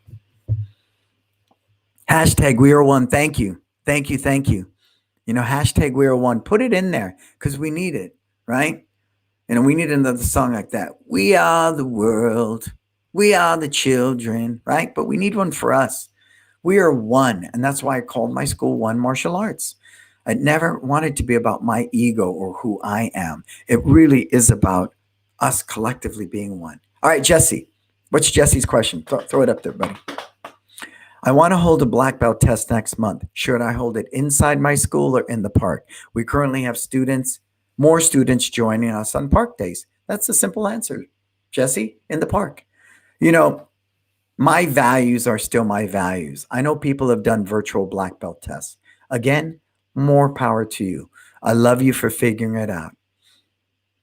Hashtag we are one. Thank you. Thank you. Thank you. Hashtag we are one. Put it in there because we need it, right? We need another song like that. We are the world. We are the children, right? But we need one for us. We are one. And that's why I called my school One Martial Arts. I never wanted to be about my ego or who I am. It really is about us collectively being one. All right, Jesse. What's Jesse's question? Throw it up there, buddy. I want to hold a black belt test next month. Should I hold it inside my school or in the park? We currently have more students joining us on park days. That's the simple answer, Jesse, in the park. My values are still my values. I know people have done virtual black belt tests. Again, more power to you. I love you for figuring it out.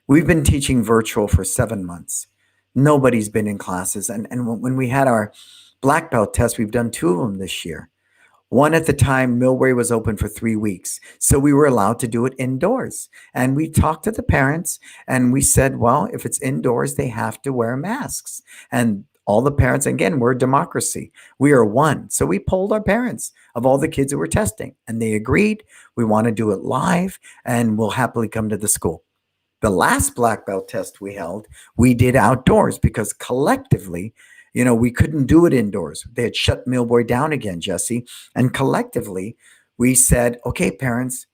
We've been teaching virtual for 7 months. Nobody's been in classes. And when we had our black belt test, we've done 2 of them this year. One at the time, Millbrae was open for 3 weeks. So we were allowed to do it indoors. And we talked to the parents and we said, well, if it's indoors, they have to wear masks. And all the parents, again, we're a democracy. We are one. So we polled our parents of all the kids who were testing and they agreed. We want to do it live and we'll happily come to the school. The last black belt test we held, we did outdoors because collectively, we couldn't do it indoors. They had shut Millbrae down again, Jesse. And collectively, we said, okay, parents,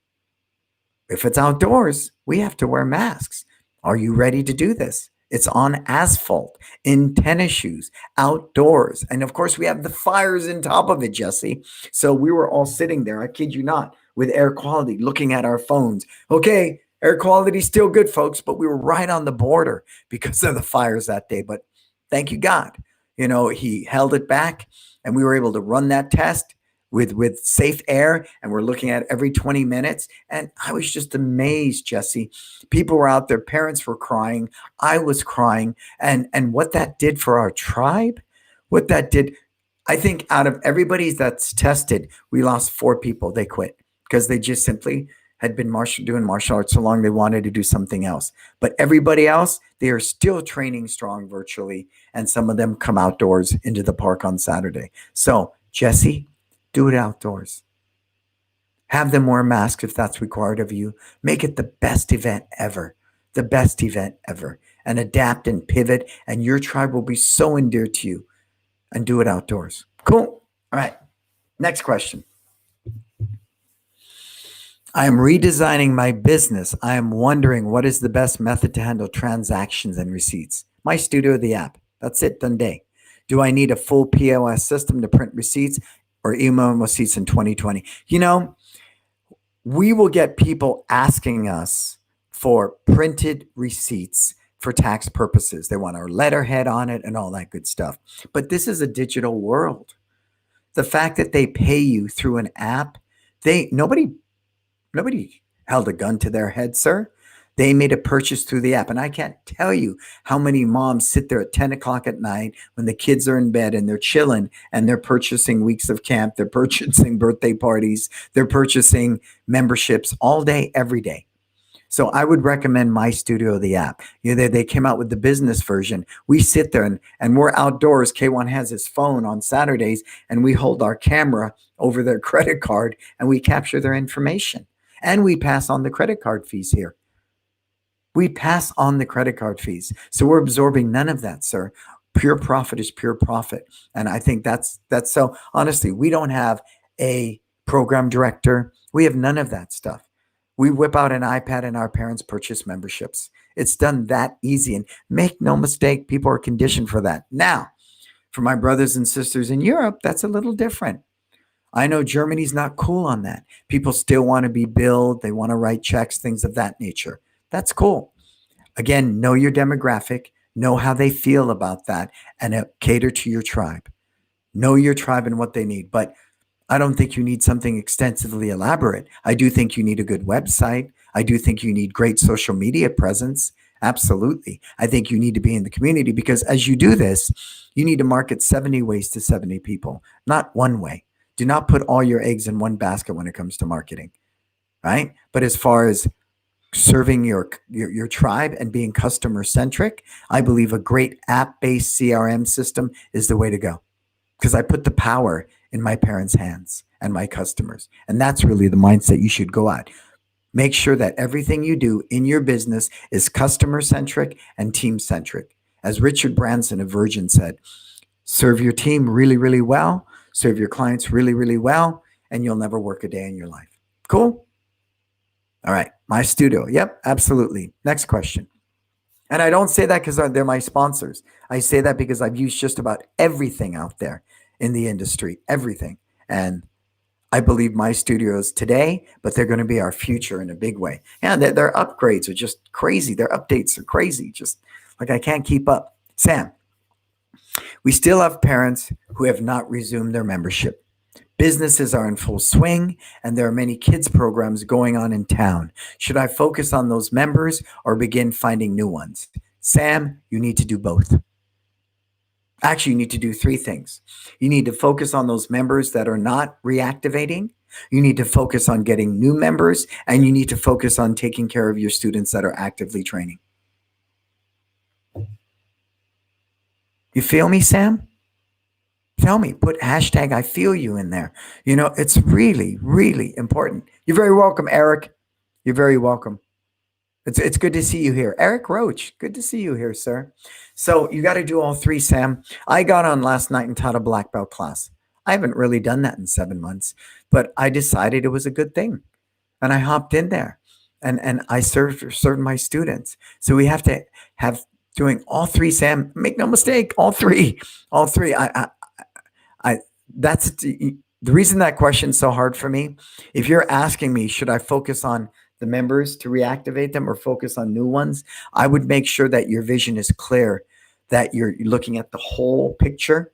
if it's outdoors, we have to wear masks. Are you ready to do this? It's on asphalt, in tennis shoes, outdoors. And of course, we have the fires on top of it, Jesse. So we were all sitting there, I kid you not, with air quality, looking at our phones. Okay, air quality still good, folks, but we were right on the border because of the fires that day. But thank you, God. He held it back and we were able to run that test with safe air. And we're looking at every 20 minutes. And I was just amazed, Jesse. People were out there. Parents were crying. I was crying. And what that did for our tribe, what that did, I think out of everybody that's tested, we lost 4 people. They quit because they just simply had been doing martial arts so long they wanted to do something else. But everybody else, they are still training strong virtually, and some of them come outdoors into the park on Saturday. So, Jesse, do it outdoors. Have them wear masks if that's required of you. Make it the best event ever. The best event ever. And adapt and pivot, and your tribe will be so endeared to you. And do it outdoors. Cool. All right. Next question. I am redesigning my business. I am wondering what is the best method to handle transactions and receipts. My studio, the app. That's it, done day. Do I need a full POS system to print receipts or email receipts in 2020? We will get people asking us for printed receipts for tax purposes. They want our letterhead on it and all that good stuff. But this is a digital world. The fact that they pay you through an app, nobody held a gun to their head, sir. They made a purchase through the app. And I can't tell you how many moms sit there at 10 o'clock at night when the kids are in bed and they're chilling and they're purchasing weeks of camp. They're purchasing birthday parties. They're purchasing memberships all day, every day. So I would recommend My Studio, the app. They came out with the business version. We sit there and we're outdoors. K1 has his phone on Saturdays and we hold our camera over their credit card and we capture their information. And we pass on the credit card fees here. We pass on the credit card fees. So we're absorbing none of that, sir. Pure profit is pure profit. And I think that's so honestly, we don't have a program director. We have none of that stuff. We whip out an iPad and our parents purchase memberships. It's done that easy. And make no mistake, people are conditioned for that. Now, for my brothers and sisters in Europe, that's a little different. I know Germany's not cool on that. People still want to be billed. They want to write checks, things of that nature. That's cool. Again, know your demographic, know how they feel about that, and cater to your tribe. Know your tribe and what they need. But I don't think you need something extensively elaborate. I do think you need a good website. I do think you need great social media presence. Absolutely. I think you need to be in the community because as you do this, you need to market 70 ways to 70 people, not one way. Do not put all your eggs in one basket when it comes to marketing, right? But as far as serving your tribe and being customer centric, I believe a great app-based CRM system is the way to go because I put the power in my parents' hands and my customers. And that's really the mindset you should go at. Make sure that everything you do in your business is customer centric and team centric. As Richard Branson of Virgin said, serve your team really, really well, serve your clients really, really well, and you'll never work a day in your life. Cool? All right, My Studio. Yep, absolutely. Next question. And I don't say that because they're my sponsors. I say that because I've used just about everything out there in the industry, everything. And I believe My Studios today, but they're going to be our future in a big way. And their upgrades are just crazy. Their updates are crazy. Just like I can't keep up. Sam, we still have parents who have not resumed their membership. Businesses are in full swing, and there are many kids programs going on in town. Should I focus on those members or begin finding new ones? Sam, you need to do both. Actually, you need to do three things. You need to focus on those members that are not reactivating. You need to focus on getting new members, and you need to focus on taking care of your students that are actively training. You feel me, Sam? Tell me, put hashtag I feel you in there. You know, it's really, really important. You're very welcome, Eric. You're very welcome. It's good to see you here. Eric Roach, good to see you here, sir. So you got to do all three, Sam. I got on last night and taught a black belt class. I haven't really done that in 7 months, but I decided it was a good thing. And I hopped in there and I served my students. So we have to have doing all three, Sam. Make no mistake, all three. That's the reason that question's so hard for me. If you're asking me, should I focus on the members to reactivate them or focus on new ones? I would make sure that your vision is clear, that you're looking at the whole picture,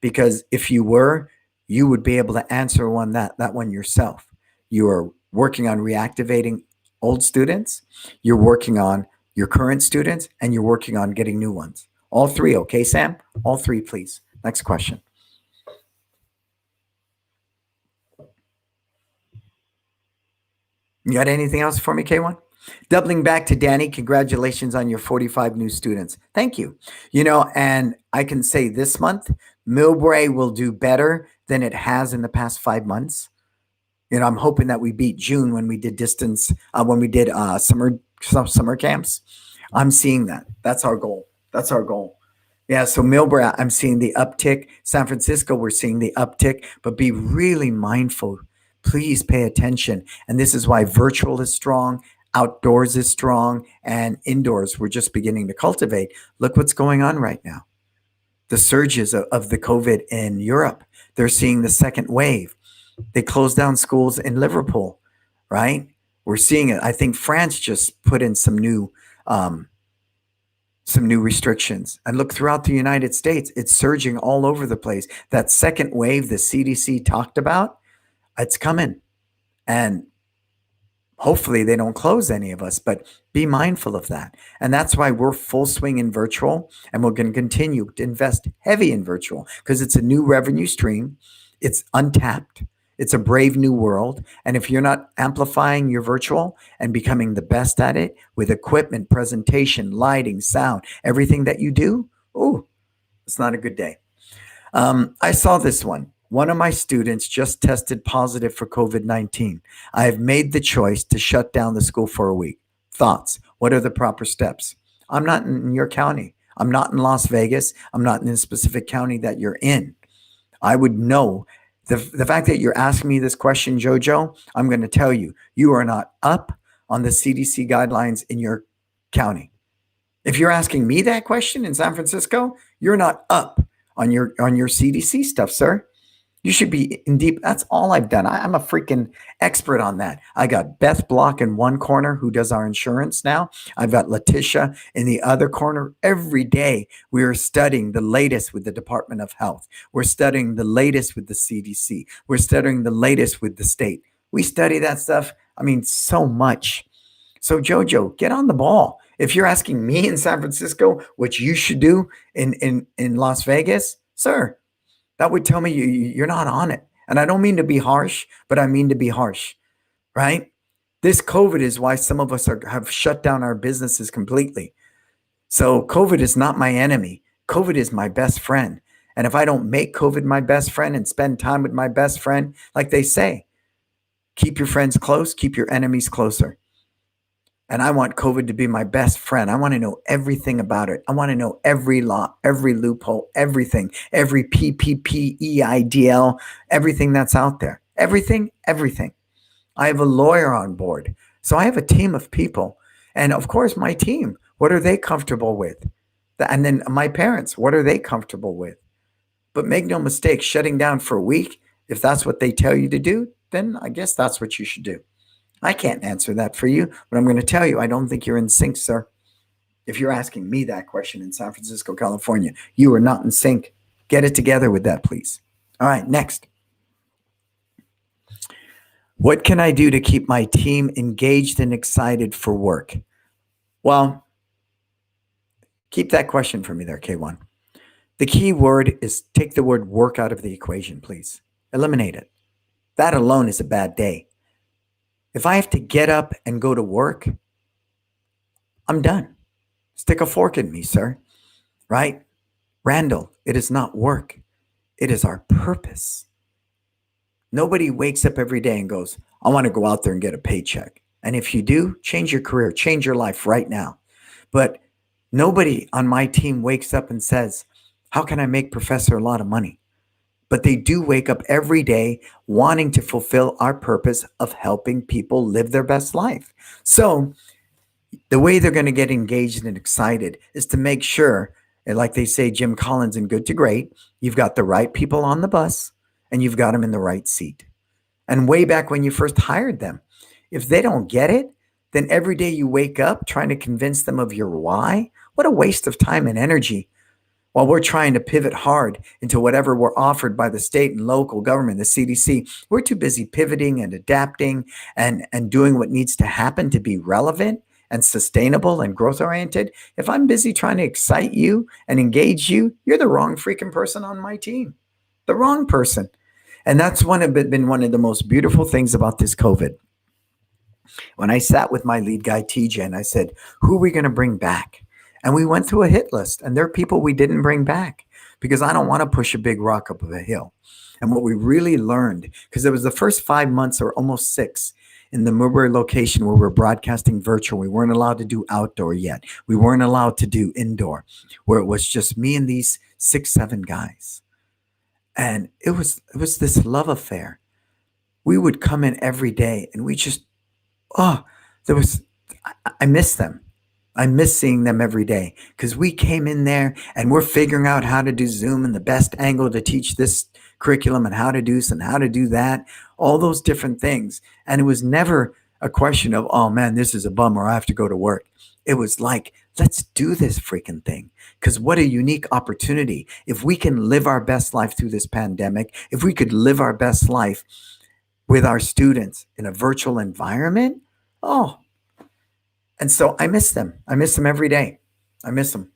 because if you were, you would be able to answer that one yourself. You are working on reactivating old students, you're working on your current students, and you're working on getting new ones. All three, okay, Sam? All three, please. Next question. You got anything else for me, K1? Doubling back to Danny, congratulations on your 45 new students. Thank you. You know, and I can say this month, Millbrae will do better than it has in the past 5 months. You know, I'm hoping that we beat June when we did distance, when we did summer camps. I'm seeing that. That's our goal. That's our goal. Yeah, so Millbrae, I'm seeing the uptick. San Francisco, we're seeing the uptick, but be really mindful. Please pay attention. And this is why virtual is strong, outdoors is strong, and indoors we're just beginning to cultivate. Look what's going on right now. The surges of the COVID in Europe. They're seeing the second wave. They closed down schools in Liverpool, right? We're seeing it. I think France just put in some new restrictions. And look, throughout the United States, it's surging all over the place. That second wave the CDC talked about, it's coming. And Hopefully they don't close any of us, but be mindful of that. And that's why we're full swing in virtual, and we're going to continue to invest heavy in virtual because it's a new revenue stream. It's untapped. It's a brave new world. And if you're not amplifying your virtual and becoming the best at it with equipment, presentation, lighting, sound, everything that you do, oh, it's not a good day. I saw this one. One of my students just tested positive for COVID-19. I have made the choice to shut down the school for a week. Thoughts? What are the proper steps? I'm not in your county. I'm not in Las Vegas. I'm not in the specific county that you're in. I would know. The fact that you're asking me this question, Jojo, I'm going to tell you, you are not up on the CDC guidelines in your county. If you're asking me that question in San Francisco, you're not up on your CDC stuff, sir. You should be in deep. That's all I've done. I'm a freaking expert on that. I got Beth Block in one corner who does our insurance now. I've got Letitia in the other corner. Every day we are studying the latest with the Department of Health. We're studying the latest with the CDC. We're studying the latest with the state. We study that stuff. I mean, so much. So Jojo, get on the ball. If you're asking me in San Francisco what you should do in Las Vegas, sir, that would tell me you're not on it. And I don't mean to be harsh, but I mean to be harsh, right? This COVID is why some of us have shut down our businesses completely. So COVID is not my enemy. COVID is my best friend. And if I don't make COVID my best friend and spend time with my best friend, like they say, keep your friends close, keep your enemies closer. And I want COVID to be my best friend. I want to know everything about it. I want to know every law, every loophole, everything, every PPP, EIDL, everything that's out there. Everything. I have a lawyer on board. So I have a team of people. And of course, my team, what are they comfortable with? And then my parents, what are they comfortable with? But make no mistake, shutting down for a week, if that's what they tell you to do, then I guess that's what you should do. I can't answer that for you, but I'm going to tell you, I don't think you're in sync, sir. If you're asking me that question in San Francisco, California, you are not in sync. Get it together with that, please. All right, next. What can I do to keep my team engaged and excited for work? Well, keep that question for me there, K1. The key word is take the word work out of the equation, please. Eliminate it. That alone is a bad day. If I have to get up and go to work, I'm done. Stick a fork in me, sir. Right? Randall, it is not work. It is our purpose. Nobody wakes up every day and goes, I want to go out there and get a paycheck. And if you do, change your career, change your life right now. But nobody on my team wakes up and says, how can I make Professor a lot of money? But they do wake up every day wanting to fulfill our purpose of helping people live their best life. So the way they're going to get engaged and excited is to make sure, and like they say, Jim Collins in Good to Great, you've got the right people on the bus and you've got them in the right seat. And way back when you first hired them, if they don't get it, then every day you wake up trying to convince them of your why. What a waste of time and energy. While we're trying to pivot hard into whatever we're offered by the state and local government, the CDC, we're too busy pivoting and adapting and doing what needs to happen to be relevant and sustainable and growth oriented. If I'm busy trying to excite you and engage you, you're the wrong freaking person on my team. The wrong person. And that's been one of the most beautiful things about this COVID. When I sat with my lead guy, TJ, and I said, who are we going to bring back? And we went through a hit list, and there are people we didn't bring back because I don't want to push a big rock up a hill. And what we really learned, because it was the first 5 months or almost 6 in the Millbury location where we're broadcasting virtual. We weren't allowed to do outdoor yet. We weren't allowed to do indoor, where it was just me and these 6, 7 guys. And it was this love affair. We would come in every day and we just, I miss them. I miss seeing them every day because we came in there and we're figuring out how to do Zoom and the best angle to teach this curriculum and how to do this and how to do that, all those different things. And it was never a question of, oh man, this is a bummer, I have to go to work. It was like, let's do this freaking thing because what a unique opportunity. If we can live our best life through this pandemic, if we could live our best life with our students in a virtual environment, Oh, and so I miss them. I miss them every day. I miss them.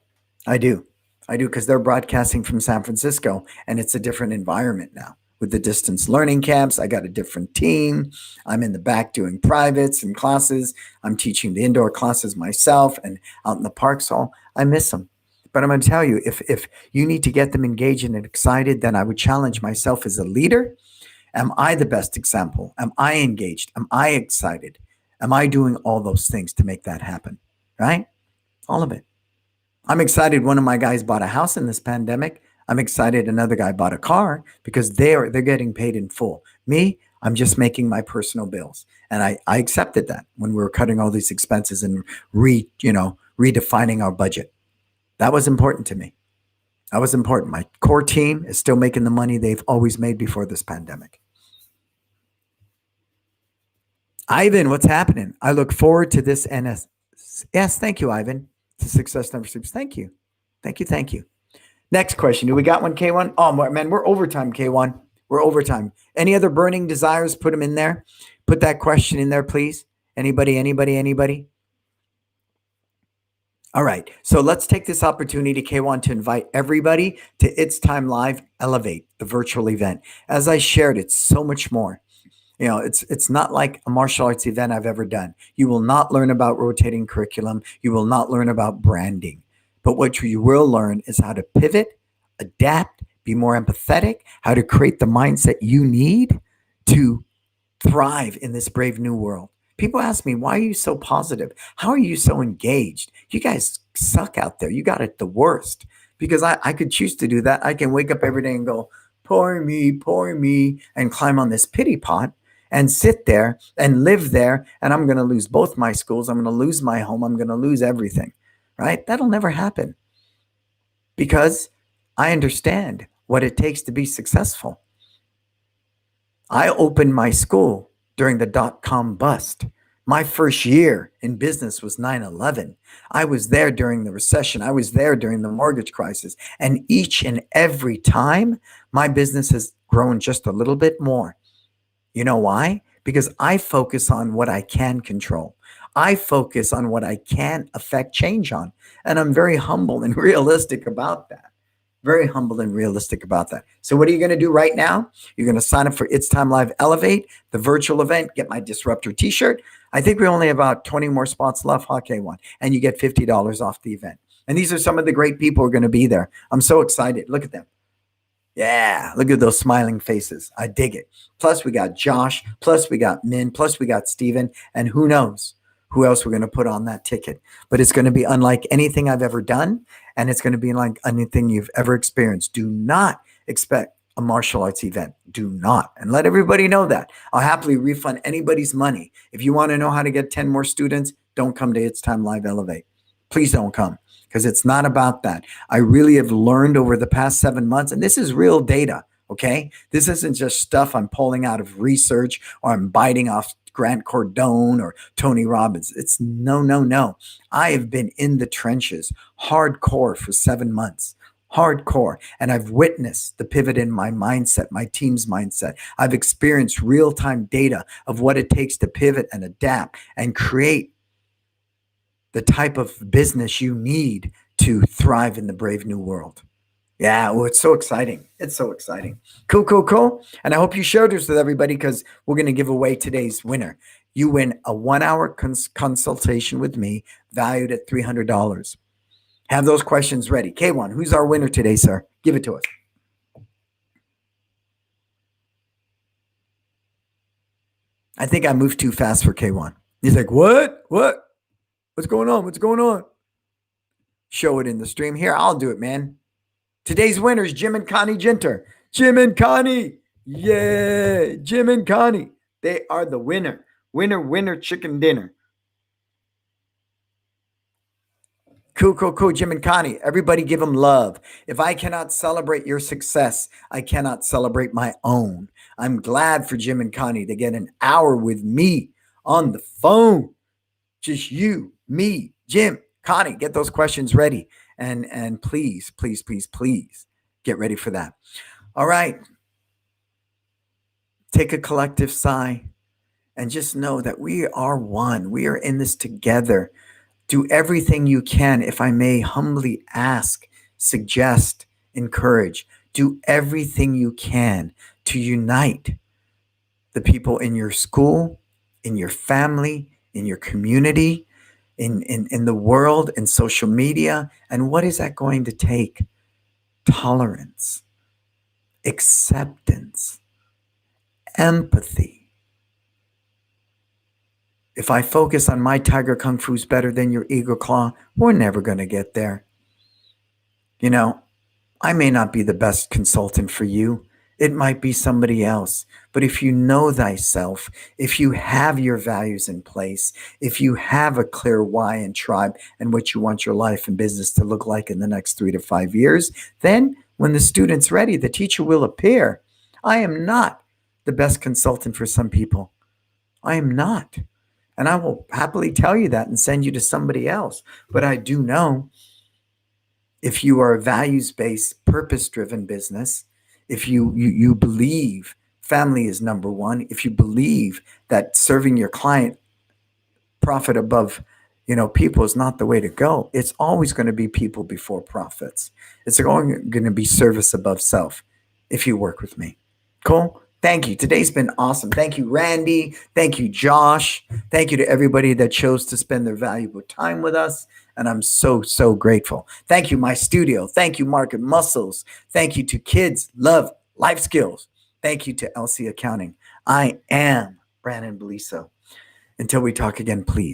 I do. I do, because they're broadcasting from San Francisco, and it's a different environment now. With the distance learning camps, I got a different team. I'm in the back doing privates and classes. I'm teaching the indoor classes myself and out in the park. So I miss them. But I'm going to tell you, if you need to get them engaged and excited, then I would challenge myself as a leader. Am I the best example? Am I engaged? Am I excited? Am I doing all those things to make that happen? Right? All of it. I'm excited one of my guys bought a house in this pandemic. I'm excited another guy bought a car, because they're getting paid in full. Me, I'm just making my personal bills. And I accepted that when we were cutting all these expenses and redefining our budget. That was important to me. That was important. My core team is still making the money they've always made before this pandemic. Ivan, what's happening? I look forward to this NS. Yes, thank you, Ivan. To Success Never Sleeps. Thank you. Thank you. Thank you. Next question. Do we got one, K1? Oh, man, we're overtime, K1. We're overtime. Any other burning desires? Put them in there. Put that question in there, please. Anybody? All right. So let's take this opportunity, K1, to invite everybody to It's Time Live Elevate, the virtual event. As I shared, it's so much more. It's not like a martial arts event I've ever done. You will not learn about rotating curriculum. You will not learn about branding. But what you will learn is how to pivot, adapt, be more empathetic, how to create the mindset you need to thrive in this brave new world. People ask me, why are you so positive? How are you so engaged? You guys suck out there. You got it the worst. Because I could choose to do that. I can wake up every day and go, poor me, and climb on this pity pot and sit there and live there, and I'm going to lose both my schools. I'm going to lose my home. I'm going to lose everything, right? That'll never happen, because I understand what it takes to be successful. I opened my school during the dot-com bust. My first year in business was 9/11. I was there during the recession. I was there during the mortgage crisis. And each and every time, my business has grown just a little bit more. You know why? Because I focus on what I can control. I focus on what I can affect change on. And I'm very humble and realistic about that. Very humble and realistic about that. So what are you going to do right now? You're going to sign up for It's Time Live Elevate, the virtual event, get my Disruptor t-shirt. I think we only have about 20 more spots left, K1, and you get $50 off the event. And these are some of the great people who are going to be there. I'm so excited. Look at them. Yeah, look at those smiling faces. I dig it. Plus, we got Josh. Plus, we got Min. Plus, we got Steven. And who knows who else we're going to put on that ticket. But it's going to be unlike anything I've ever done. And it's going to be unlike anything you've ever experienced. Do not expect a martial arts event. Do not. And let everybody know that. I'll happily refund anybody's money. If you want to know how to get 10 more students, don't come to It's Time Live Elevate. Please don't come. Because it's not about that. I really have learned over the past 7 months, and this is real data, okay? This isn't just stuff I'm pulling out of research or I'm biting off Grant Cardone or Tony Robbins. It's no. I have been in the trenches, hardcore for 7 months, hardcore. And I've witnessed the pivot in my mindset, my team's mindset. I've experienced real-time data of what it takes to pivot and adapt and create the type of business you need to thrive in the brave new world. Yeah, well, it's so exciting. It's so exciting. Cool. And I hope you share this with everybody, because we're going to give away today's winner. You win a 1-hour consultation with me valued at $300. Have those questions ready. K1, who's our winner today, sir? Give it to us. I think I moved too fast for K1. He's like, what? What's going on? Show it in the stream. Here, I'll do it, man. Today's winners, Jim and Connie Ginter. Jim and Connie. Yeah, Jim and Connie. They are the winner. Winner, chicken dinner. Cool. Jim and Connie. Everybody give them love. If I cannot celebrate your success, I cannot celebrate my own. I'm glad for Jim and Connie to get an hour with me on the phone. Just you, me, Jim, Connie, get those questions ready. And please get ready for that. All right. Take a collective sigh And just know that we are one. We are in this together. Do everything you can, if I may humbly ask, suggest, encourage. Do everything you can to unite the people in your school, in your family, in your community, in the world, in social media. And what is that going to take? Tolerance, acceptance, empathy. If I focus on my tiger kung fu's better than your eagle claw, we're never going to get there. You know, I may not be the best consultant for you. It might be somebody else. But if you know thyself, if you have your values in place, if you have a clear why and tribe and what you want your life and business to look like in the next 3 to 5 years, then when the student's ready, the teacher will appear. I am not the best consultant for some people. I am not. And I will happily tell you that and send you to somebody else. But I do know if you are a values-based, purpose-driven business, if you believe family is number one, if you believe that serving your client profit above, people is not the way to go, it's always going to be people before profits. It's going to be service above self if you work with me. Cool? Thank you. Today's been awesome. Thank you, Randy. Thank you, Josh. Thank you to everybody that chose to spend their valuable time with us. And I'm so, so grateful. Thank you, my studio. Thank you, Market Muscles. Thank you to Kids Love Life Skills. Thank you to LC Accounting. I am Brandon Beliso. Until we talk again, please